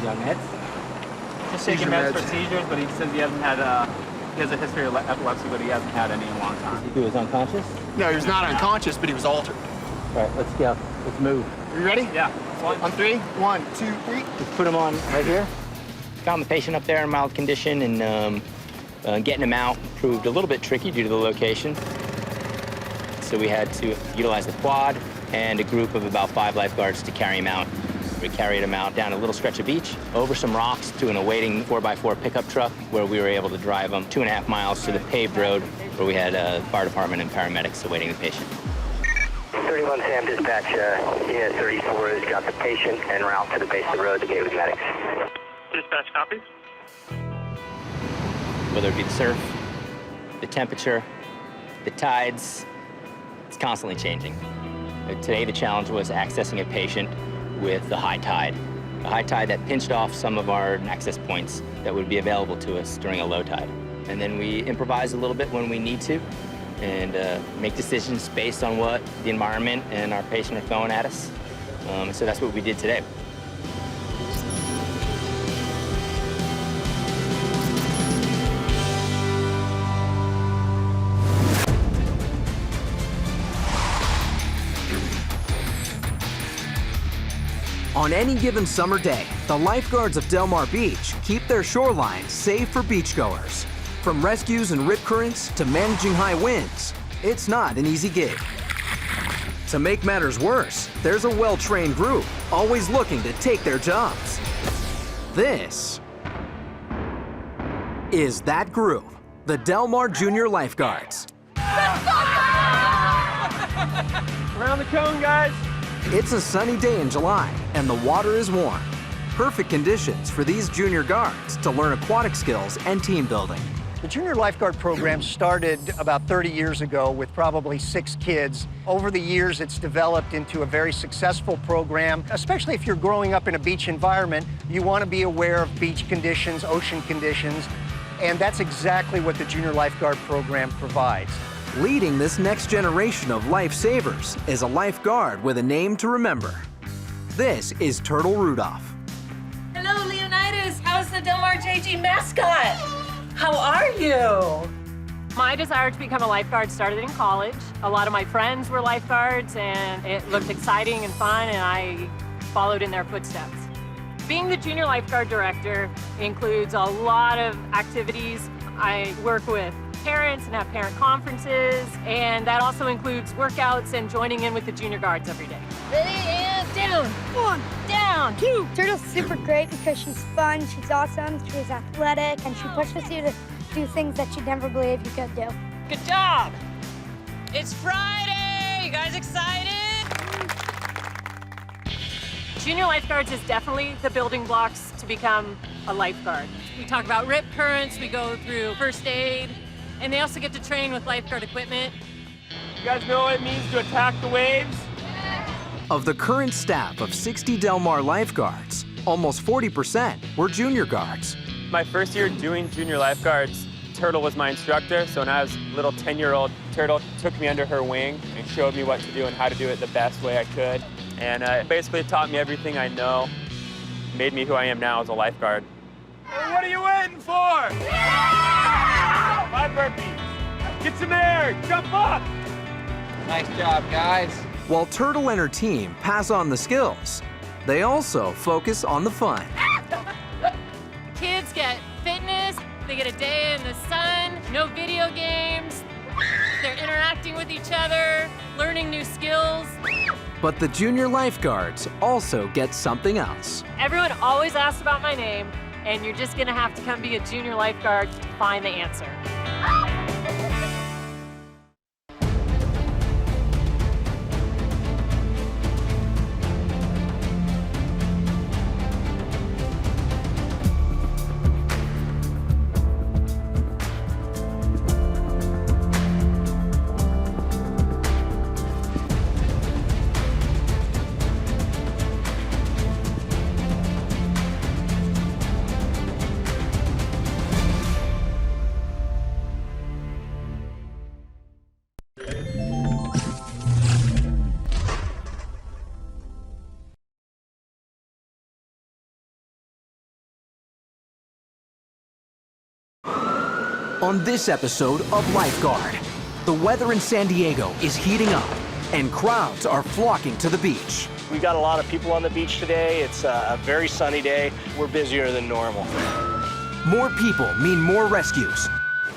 Young meds? Just taking meds for seizures, but he says he hasn't had he has a history of epilepsy, but he hasn't had any in a long time. He was unconscious? No, he was not unconscious, but he was altered. All right, let's go. Let's move. Are you ready? Yeah. On 3, 1, 2, 3. Just put him on right here. Found the patient up there in mild condition, and getting him out proved a little bit tricky due to the location. So we had to utilize the quad and a group of about 5 lifeguards to carry him out. We carried him out down a little stretch of beach, over some rocks to an awaiting 4x4 pickup truck, where we were able to drive him 2.5 miles to the paved road, where we had a fire department and paramedics awaiting the patient. 31 Sam dispatch, Unit 34 has got the patient en route to the base of the road to get with medics. Dispatch copies. Whether it be the surf, the temperature, the tides, it's constantly changing. Today the challenge was accessing a patient with the high tide. A high tide that pinched off some of our access points that would be available to us during a low tide. And then we improvise a little bit when we need to and make decisions based on what the environment and our patient are throwing at us. So that's what we did today. On any given summer day, the lifeguards of Del Mar Beach keep their shoreline safe for beachgoers. From rescues and rip currents to managing high winds, it's not an easy gig. To make matters worse, there's a well-trained group always looking to take their jobs. This is that group, the Del Mar Junior Lifeguards. Around the cone, guys. It's a sunny day in July, and the water is warm. Perfect conditions for these junior guards to learn aquatic skills and team building. The Junior Lifeguard program started about 30 years ago with probably 6 kids. Over the years, it's developed into a very successful program, especially if you're growing up in a beach environment. You want to be aware of beach conditions, ocean conditions, and that's exactly what the Junior Lifeguard program provides. Leading this next generation of lifesavers is a lifeguard with a name to remember. This is Turtle Rudolph. Hello, Leonidas. How's the Del Mar JG mascot? How are you? My desire to become a lifeguard started in college. A lot of my friends were lifeguards, and it looked exciting and fun, and I followed in their footsteps. Being the junior lifeguard director includes a lot of activities. I work with parents and have parent conferences, and that also includes workouts and joining in with the junior guards every day. Ready and down. 1, down, 2. Turtle's super great because she's fun, she's awesome, she's athletic, and she pushes you to do things that you'd never believe you could do. Good job. It's Friday. You guys excited? Junior lifeguards is definitely the building blocks to become a lifeguard. We talk about rip currents, we go through first aid, and they also get to train with lifeguard equipment. You guys know what it means to attack the waves? Of the current staff of 60 Del Mar lifeguards, almost 40% were junior guards. My first year doing junior lifeguards, Turtle was my instructor, so when I was a little 10-year-old, Turtle took me under her wing and showed me what to do and how to do it the best way I could. And basically taught me everything I know, made me who I am now as a lifeguard. Hey, what are you waiting for? Yeah! 5 burpees. Get some air, jump up. Nice job, guys. While Turtle and her team pass on the skills, they also focus on the fun. Kids get fitness, they get a day in the sun, no video games, they're interacting with each other, learning new skills. But the junior lifeguards also get something else. Everyone always asks about my name, and you're just gonna have to come be a junior lifeguard to find the answer. On this episode of Lifeguard, the weather in San Diego is heating up and crowds are flocking to the beach. We got a lot of people on the beach today. It's a very sunny day. We're busier than normal. More people mean more rescues.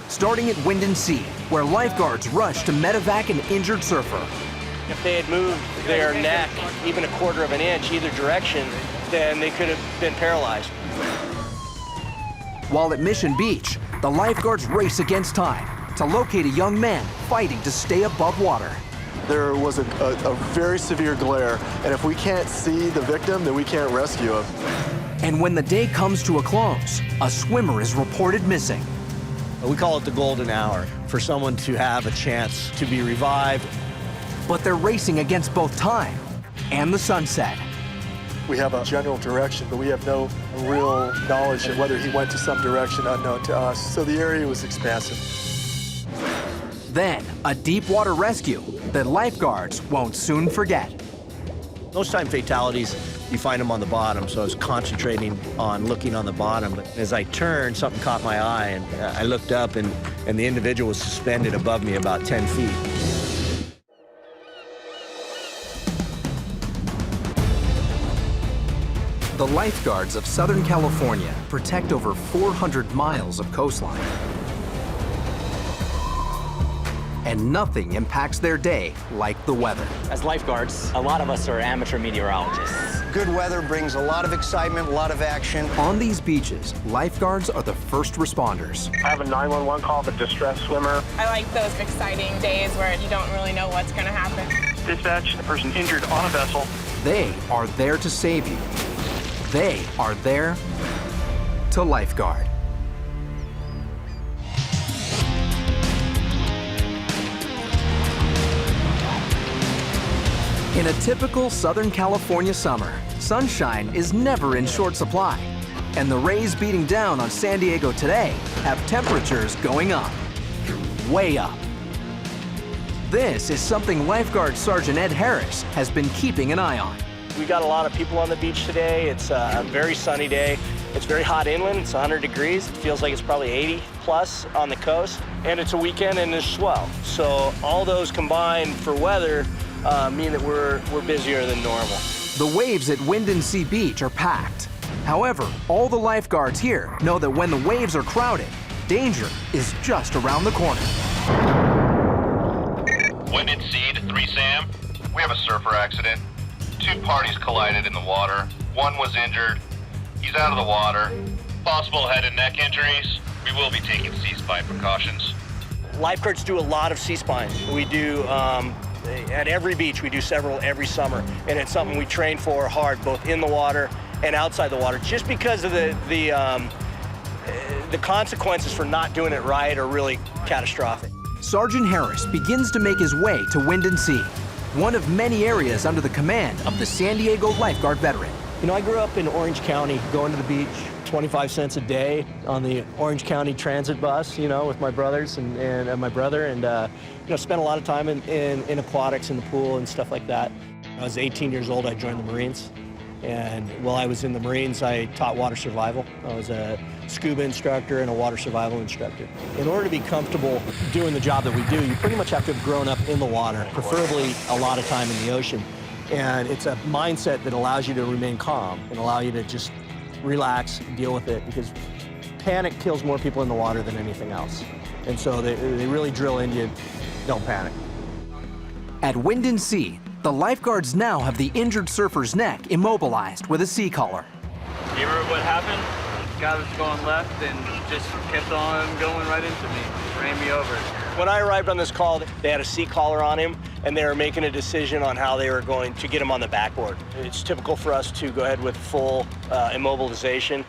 Starting at Wind and Sea, where lifeguards rush to medevac an injured surfer. If they had moved their neck even a quarter of an inch either direction, then they could have been paralyzed. While at Mission Beach, the lifeguards race against time to locate a young man fighting to stay above water. There was a very severe glare, and if we can't see the victim, then we can't rescue him. And when the day comes to a close, a swimmer is reported missing. We call it the golden hour, for someone to have a chance to be revived. But they're racing against both time and the sunset. We have a general direction, but we have no real knowledge of whether he went to some direction unknown to us, so the area was expansive. Then, a deep water rescue that lifeguards won't soon forget. Most time fatalities, you find them on the bottom, so I was concentrating on looking on the bottom. But as I turned, something caught my eye, and I looked up, and the individual was suspended above me about 10 feet. The lifeguards of Southern California protect over 400 miles of coastline. And nothing impacts their day like the weather. As lifeguards, a lot of us are amateur meteorologists. Good weather brings a lot of excitement, a lot of action. On these beaches, lifeguards are the first responders. I have a 911 call of a distressed swimmer. I like those exciting days where you don't really know what's going to happen. Dispatch, a person injured on a vessel. They are there to save you. They are there to lifeguard. In a typical Southern California summer, sunshine is never in short supply, and the rays beating down on San Diego today have temperatures going up, way up. This is something Lifeguard Sergeant Ed Harris has been keeping an eye on. We got a lot of people on the beach today. It's a very sunny day. It's very hot inland. It's 100 degrees. It feels like it's probably 80 plus on the coast, and it's a weekend and there's swell. So all those combined for weather mean that we're busier than normal. The waves at Wind and Sea Beach are packed. However, all the lifeguards here know that when the waves are crowded, danger is just around the corner. Wind and Sea to 3 Sam. We have a surfer accident. 2 parties collided in the water. 1 was injured. He's out of the water. Possible head and neck injuries. We will be taking C-spine precautions. Lifeguards do a lot of C-spines. We do at every beach, we do several every summer, and it's something we train for hard, both in the water and outside the water, just because of the consequences for not doing it right are really catastrophic. Sergeant Harris begins to make his way to Wind and Sea, one of many areas under the command of the San Diego lifeguard veteran. You know, I grew up in Orange County, going to the beach, 25 cents a day on the Orange County transit bus, you know, with my brothers and my brother, and you know, spent a lot of time in aquatics, in the pool and stuff like that. I was 18 years old, I joined the Marines, and while I was in the Marines, I taught water survival. I was a scuba instructor and a water survival instructor. In order to be comfortable doing the job that we do, you pretty much have to have grown up in the water, preferably a lot of time in the ocean. And it's a mindset that allows you to remain calm and allow you to just relax, deal with it, because panic kills more people in the water than anything else. And so they really drill in you, don't panic. At Wind and Sea, the lifeguards now have the injured surfer's neck immobilized with a C-collar. You remember what happened? The guy was going left and just kept on going right into me, ran me over. When I arrived on this call, they had a C-collar on him, and they were making a decision on how they were going to get him on the backboard. It's typical for us to go ahead with full immobilization.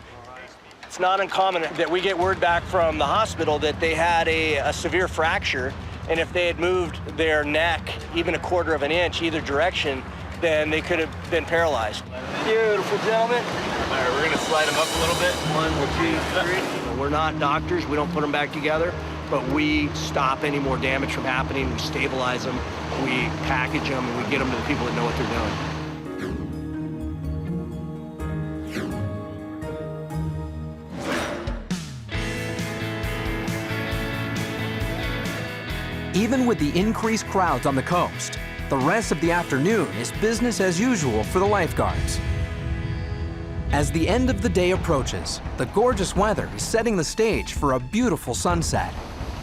It's not uncommon that we get word back from the hospital that they had a severe fracture, and if they had moved their neck even a quarter of an inch either direction, then they could have been paralyzed. Beautiful, gentlemen. All right, we're gonna slide them up a little bit. 1, 2, 3. We're not doctors, we don't put them back together, but we stop any more damage from happening, we stabilize them, we package them, and we get them to the people that know what they're doing. Even with the increased crowds on the coast, the rest of the afternoon is business as usual for the lifeguards. As the end of the day approaches, the gorgeous weather is setting the stage for a beautiful sunset.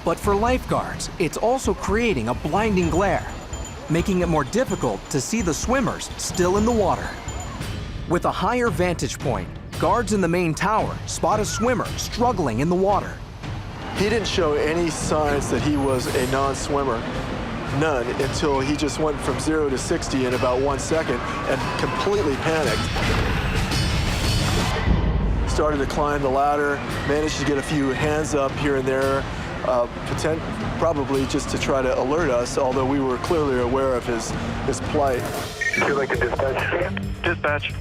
But for lifeguards, it's also creating a blinding glare, making it more difficult to see the swimmers still in the water. With a higher vantage point, guards in the main tower spot a swimmer struggling in the water. He didn't show any signs that he was a non-swimmer, none, until he just went from 0 to 60 in about 1 second and completely panicked. Started to climb the ladder, managed to get a few hands up here and there, probably just to try to alert us, although we were clearly aware of his plight. Would you like to dispatch? Dispatch.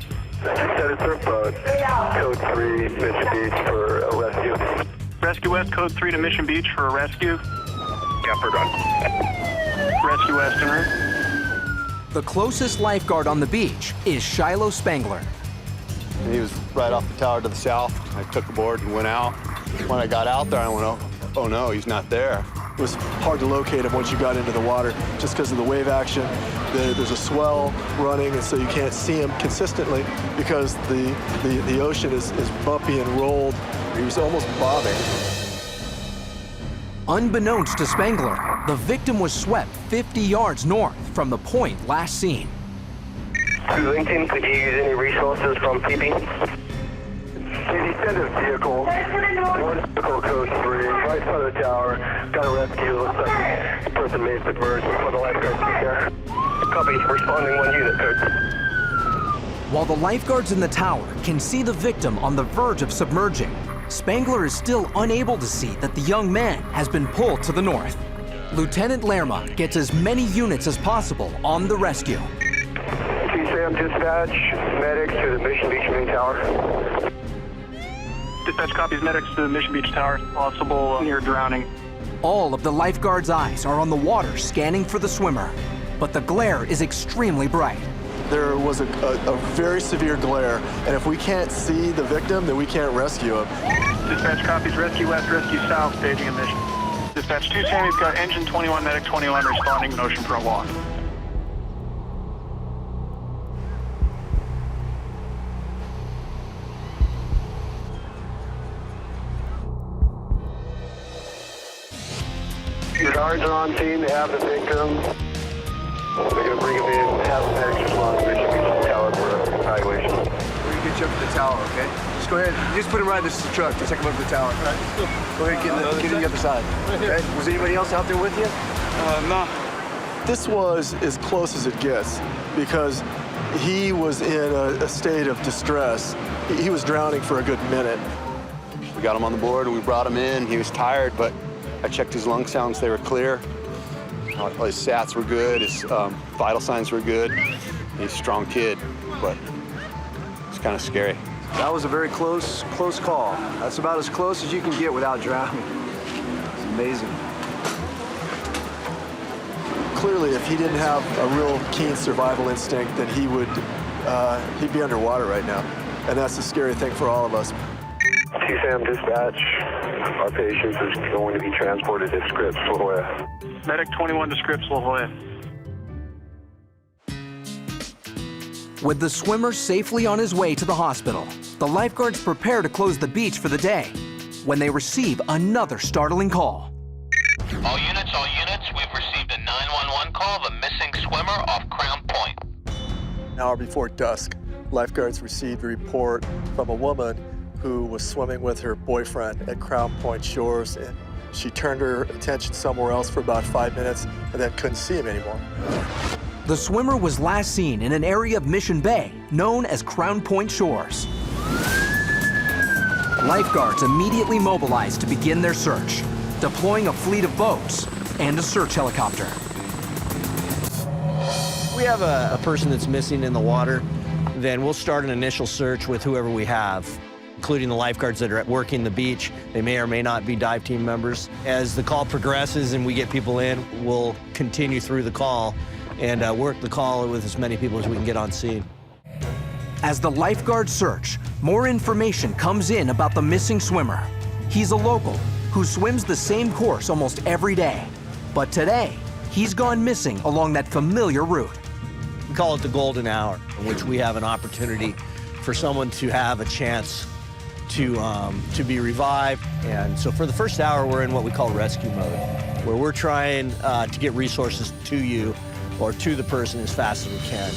That is surf boat, code 3, Mission Beach for a rescue. Rescue West, code 3 to Mission Beach for a rescue. Yeah, we're done. Rescue West en route. The closest lifeguard on the beach is Shiloh Spangler. And he was right off the tower to the south. I took a board and went out. When I got out there, I went, oh no, he's not there. It was hard to locate him once you got into the water, just because of the wave action. There's a swell running, and so you can't see him consistently because the ocean is bumpy and rolled. He was almost bobbing. Unbeknownst to Spangler, the victim was swept 50 yards north from the point last seen. Lincoln, could you use any resources from PB? He sent a vehicle, one vehicle code 3, right side of the tower, got a rescue, looks like the person may have submerged before the lifeguards get there. Copy, responding 1 unit code. While the lifeguards in the tower can see the victim on the verge of submerging, Spangler is still unable to see that the young man has been pulled to the north. Lieutenant Lerma gets as many units as possible on the rescue. TSAM dispatch, medics to the Mission Beach main tower. Dispatch copies medics to the Mission Beach tower. Possible near drowning. All of the lifeguards' eyes are on the water scanning for the swimmer, but the glare is extremely bright. There was a very severe glare, and if we can't see the victim, then we can't rescue him. Dispatch copies rescue west, rescue south, staging a mission. Dispatch 2 Sammy's got engine 21, medic 21 responding oceanfront walk. The guards are on scene, they have the victim. They're gonna bring him in, have the medics respond to Mission Beach tower for evaluation. We're gonna get you up to the tower, okay? Just go ahead, just put him right in this truck, just take him up to the tower. All right. Go ahead, get in the other side. Okay? Was anybody else out there with you? No. This was as close as it gets because he was in a state of distress. He was drowning for a good minute. We got him on the board, we brought him in. He was tired, but I checked his lung sounds, they were clear. His sats were good, his vital signs were good. He's a strong kid, but it's kind of scary. That was a very close call. That's about as close as you can get without drowning. It's amazing. Clearly, if he didn't have a real keen survival instinct, then he'd be underwater right now. And that's the scary thing for all of us. TSAM dispatch, our patient is going to be transported to Scripps, La Jolla. Medic 21 to Scripps, La Jolla. With the swimmer safely on his way to the hospital, the lifeguards prepare to close the beach for the day when they receive another startling call. All units, we've received a 911 call of a missing swimmer off Crown Point. An hour before dusk, lifeguards received a report from a woman who was swimming with her boyfriend at Crown Point Shores, and she turned her attention somewhere else for about 5 minutes and then couldn't see him anymore. The swimmer was last seen in an area of Mission Bay known as Crown Point Shores. Lifeguards immediately mobilized to begin their search, deploying a fleet of boats and a search helicopter. We have a person that's missing in the water, then we'll start an initial search with whoever we have, including the lifeguards that are working the beach. They may or may not be dive team members. As the call progresses and we get people in, we'll continue through the call and work the call with as many people as we can get on scene. As the lifeguards search, more information comes in about the missing swimmer. He's a local who swims the same course almost every day. But today, he's gone missing along that familiar route. We call it the golden hour, in which we have an opportunity for someone to have a chance to be revived. And so for the first hour, we're in what we call rescue mode, where we're trying to get resources to you or to the person as fast as we can.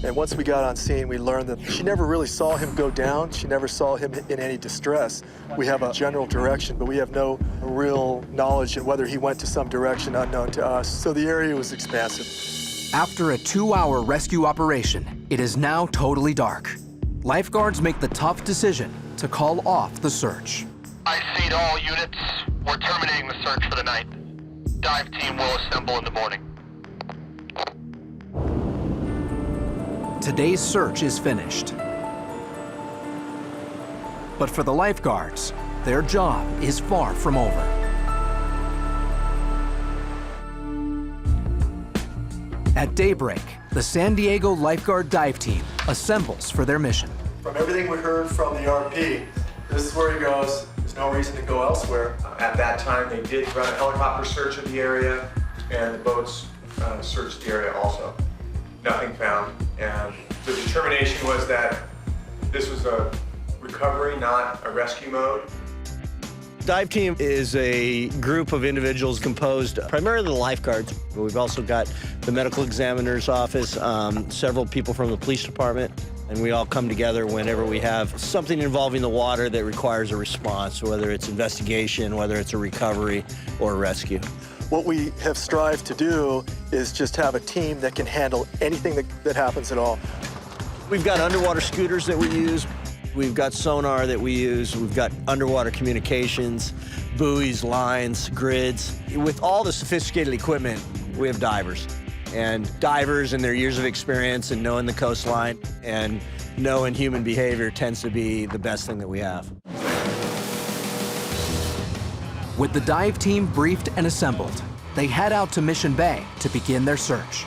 And once we got on scene, we learned that she never really saw him go down. She never saw him in any distress. We have a general direction, but we have no real knowledge of whether he went to some direction unknown to us. So the area was expansive. After a 2-hour rescue operation, it is now totally dark. Lifeguards make the tough decision to call off the search. I say to all units, we're terminating the search for the night. Dive team will assemble in the morning. Today's search is finished. But for the lifeguards, their job is far from over. At daybreak, the San Diego Lifeguard dive team assembles for their mission. From everything we heard from the RP, this is where he goes. There's no reason to go elsewhere. At that time, they did run a helicopter search of the area, and the boats searched the area also. Nothing found, and the determination was that this was a recovery, not a rescue mode. Dive team is a group of individuals composed primarily of the lifeguards, but we've also got the medical examiner's office, several people from the police department, and we all come together whenever we have something involving the water that requires a response, whether it's investigation, whether it's a recovery or a rescue. What we have strived to do is just have a team that can handle anything that happens at all. We've got underwater scooters that we use. We've got sonar that we use. We've got underwater communications, buoys, lines, grids. With all the sophisticated equipment, we have divers. And divers and their years of experience and knowing the coastline and knowing human behavior tends to be the best thing that we have. With the dive team briefed and assembled, they head out to Mission Bay to begin their search.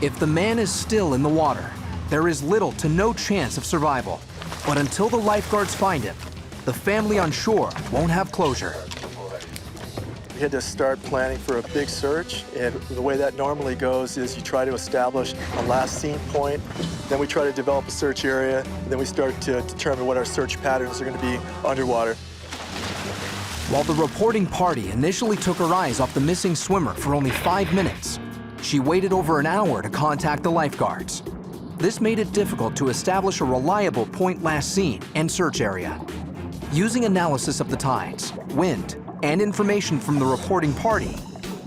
If the man is still in the water, there is little to no chance of survival. But until the lifeguards find him, the family on shore won't have closure. We had to start planning for a big search, and the way that normally goes is you try to establish a last seen point, then we try to develop a search area, and then we start to determine what our search patterns are going to be underwater. While the reporting party initially took her eyes off the missing swimmer for only 5 minutes, she waited over an hour to contact the lifeguards. This made it difficult to establish a reliable point last seen and search area. Using analysis of the tides, wind, and information from the reporting party,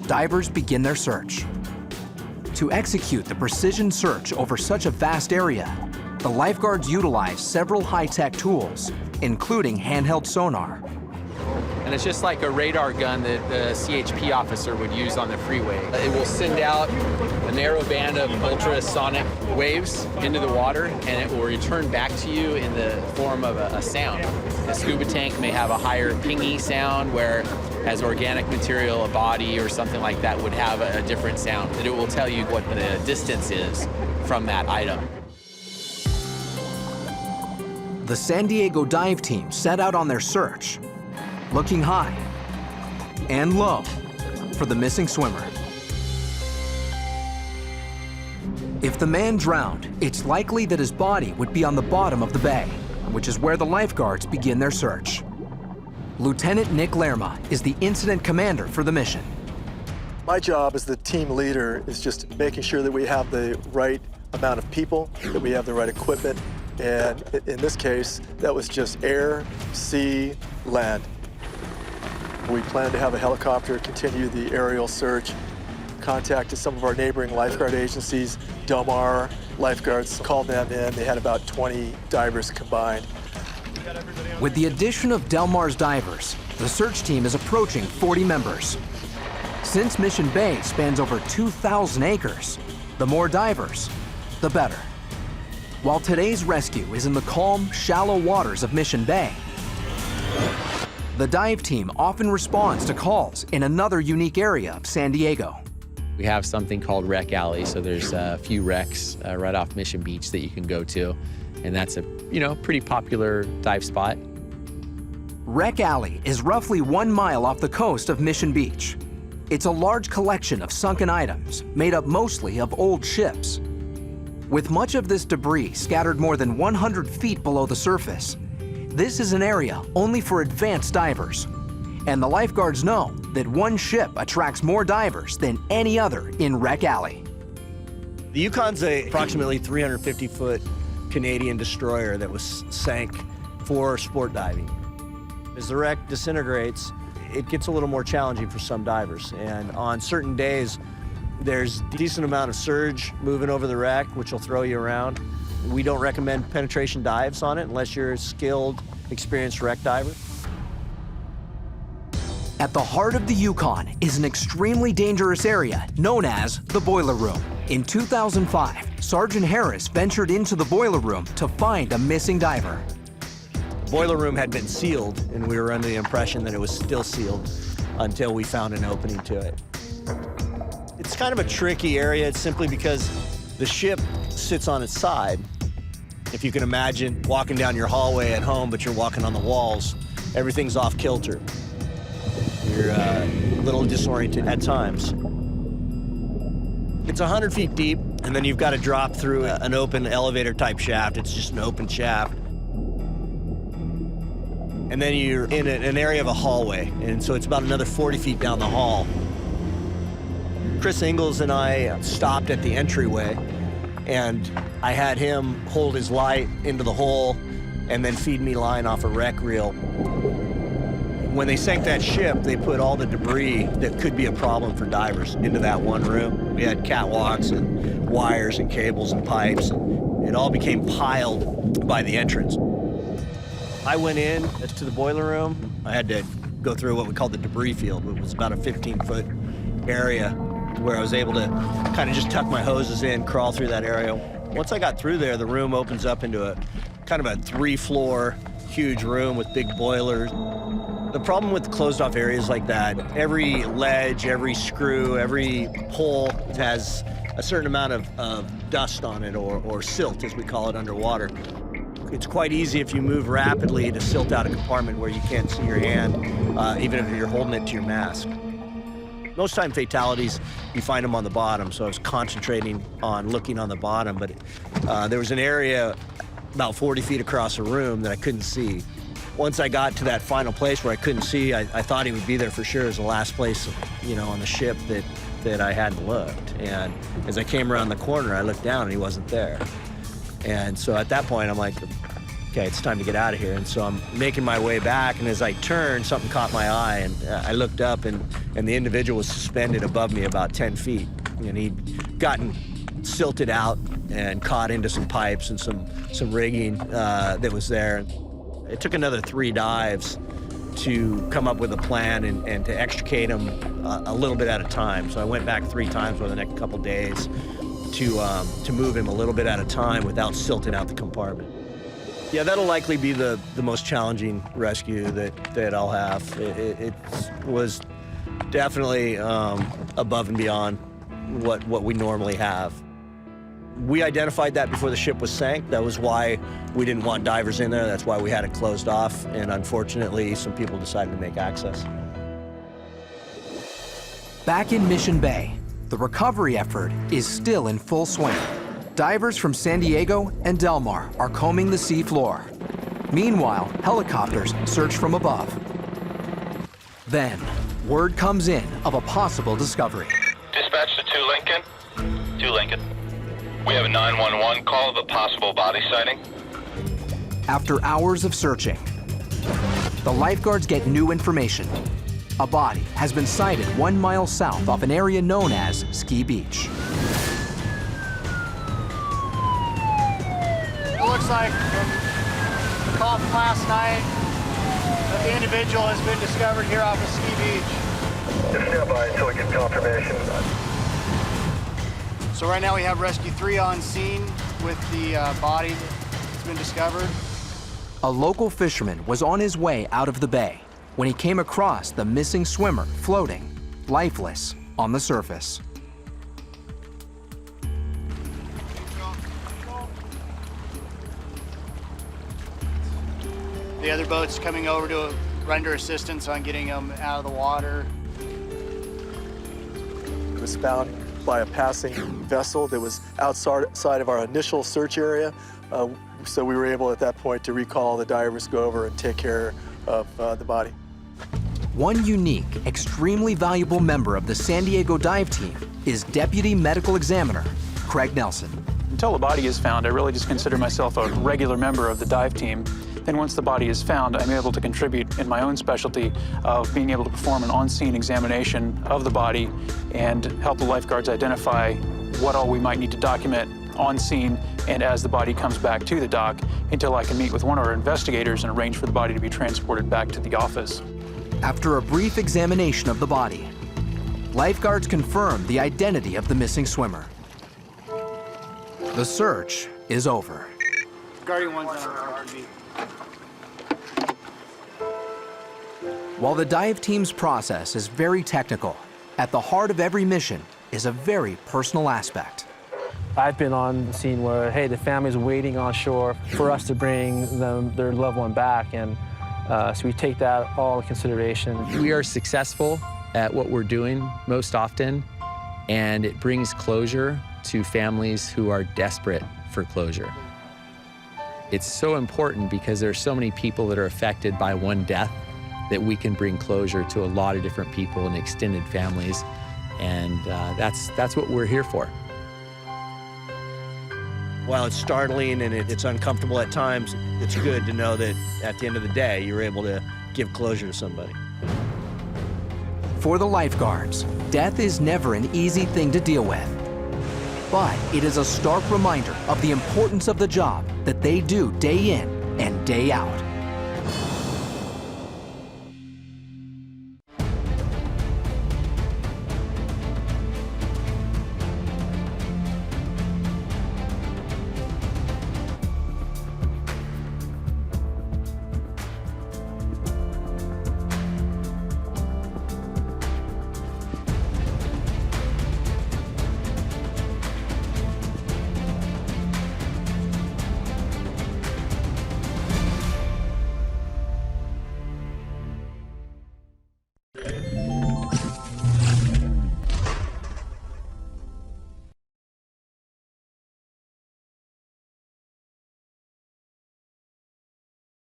divers begin their search. To execute the precision search over such a vast area, the lifeguards utilize several high-tech tools, including handheld sonar. And it's just like a radar gun that the CHP officer would use on the freeway. It will send out a narrow band of ultrasonic waves into the water, and it will return back to you in the form of a sound. A scuba tank may have a higher pingy sound, where as organic material, a body or something like that would have a different sound. That it will tell you what the distance is from that item. The San Diego dive team set out on their search, looking high and low for the missing swimmer. If the man drowned, it's likely that his body would be on the bottom of the bay, which is where the lifeguards begin their search. Lieutenant Nick Lerma is the incident commander for the mission. My job as the team leader is just making sure that we have the right amount of people, that we have the right equipment, and in this case, that was just air, sea, land. We plan to have a helicopter continue the aerial search, contacted some of our neighboring lifeguard agencies, Del Mar lifeguards, called them in. They had about 20 divers combined. With the addition of Del Mar's divers, the search team is approaching 40 members. Since Mission Bay spans over 2,000 acres, the more divers, the better. While today's rescue is in the calm, shallow waters of Mission Bay, the dive team often responds to calls in another unique area of San Diego. We have something called Wreck Alley, so there's a few wrecks right off Mission Beach that you can go to, and that's a pretty popular dive spot. Wreck Alley is roughly 1 mile off the coast of Mission Beach. It's a large collection of sunken items made up mostly of old ships. With much of this debris scattered more than 100 feet below the surface, this is an area only for advanced divers. And the lifeguards know that one ship attracts more divers than any other in Wreck Alley. The Yukon's a approximately 350-foot Canadian destroyer that was sank for sport diving. As the wreck disintegrates, it gets a little more challenging for some divers. And on certain days, there's a decent amount of surge moving over the wreck, which will throw you around. We don't recommend penetration dives on it unless you're a skilled, experienced wreck diver. At the heart of the Yukon is an extremely dangerous area known as the boiler room. In 2005, Sergeant Harris ventured into the boiler room to find a missing diver. The boiler room had been sealed, and we were under the impression that it was still sealed until we found an opening to it. It's kind of a tricky area. It's simply because the ship sits on its side. If you can imagine walking down your hallway at home, but you're walking on the walls, everything's off kilter. You're a little disoriented at times. It's 100 feet deep, and then you've got to drop through an open elevator-type shaft. It's just an open shaft. And then you're in an area of a hallway, and so it's about another 40 feet down the hall. Chris Ingalls and I stopped at the entryway, and I had him hold his light into the hole and then feed me line off a rec reel. When they sank that ship, they put all the debris that could be a problem for divers into that one room. We had catwalks and wires and cables and pipes, and it all became piled by the entrance. I went in to the boiler room. I had to go through what we call the debris field. It was about a 15-foot area where I was able to kind of just tuck my hoses in, crawl through that area. Once I got through there, the room opens up into a kind of a 3-floor huge room with big boilers. The problem with closed-off areas like that, every ledge, every screw, every hole has a certain amount of dust on it, or silt, as we call it underwater. It's quite easy if you move rapidly to silt out a compartment where you can't see your hand, even if you're holding it to your mask. Most time fatalities, you find them on the bottom, so I was concentrating on looking on the bottom, but there was an area about 40 feet across the room that I couldn't see. Once I got to that final place where I couldn't see, I thought he would be there for sure as the last place, on the ship that I hadn't looked. And as I came around the corner, I looked down and he wasn't there. And so at that point, I'm like, okay, it's time to get out of here. And so I'm making my way back, and as I turned, something caught my eye, and I looked up, and the individual was suspended above me about 10 feet. And he'd gotten silted out and caught into some pipes and some rigging that was there. It took another 3 dives to come up with a plan and to extricate him a little bit at a time. So I went back 3 times over the next couple days to move him a little bit at a time without silting out the compartment. Yeah, that'll likely be the most challenging rescue that I'll have. It was definitely above and beyond what we normally have. We identified that before the ship was sank. That was why we didn't want divers in there. That's why we had it closed off. And unfortunately, some people decided to make access. Back in Mission Bay, the recovery effort is still in full swing. Divers from San Diego and Del Mar are combing the sea floor. Meanwhile, helicopters search from above. Then, word comes in of a possible discovery. Dispatch to 2 Lincoln. 2 Lincoln. We have a 911 call of a possible body sighting. After hours of searching, the lifeguards get new information. A body has been sighted 1 mile south off an area known as Ski Beach. It looks like from the call from last night that the individual has been discovered here off of Ski Beach. Just stand by until we get confirmation. So right now we have Rescue 3 on scene with the body that's been discovered. A local fisherman was on his way out of the bay when he came across the missing swimmer floating, lifeless, on the surface. The other boat's coming over to render assistance on getting him out of the water. was found by a passing vessel that was outside of our initial search area. So we were able at that point to recall the divers, go over and take care of the body. One unique, extremely valuable member of the San Diego dive team is Deputy Medical Examiner Craig Nelson. Until the body is found, I really just consider myself a regular member of the dive team. Then once the body is found, I'm able to contribute in my own specialty of being able to perform an on-scene examination of the body and help the lifeguards identify what all we might need to document on scene and as the body comes back to the dock, until I can meet with one of our investigators and arrange for the body to be transported back to the office. After a brief examination of the body, lifeguards confirm the identity of the missing swimmer. The search is over. Guardian 1's on our RV. While the dive team's process is very technical, at the heart of every mission is a very personal aspect. I've been on the scene where, hey, the family's waiting on shore for us to bring their loved one back, and so we take that all into consideration. We are successful at what we're doing most often, and it brings closure to families who are desperate for closure. It's so important because there are so many people that are affected by one death that we can bring closure to a lot of different people and extended families, and that's what we're here for. While it's startling and it's uncomfortable at times, it's good to know that at the end of the day, you're able to give closure to somebody. For the lifeguards, death is never an easy thing to deal with. But it is a stark reminder of the importance of the job that they do day in and day out.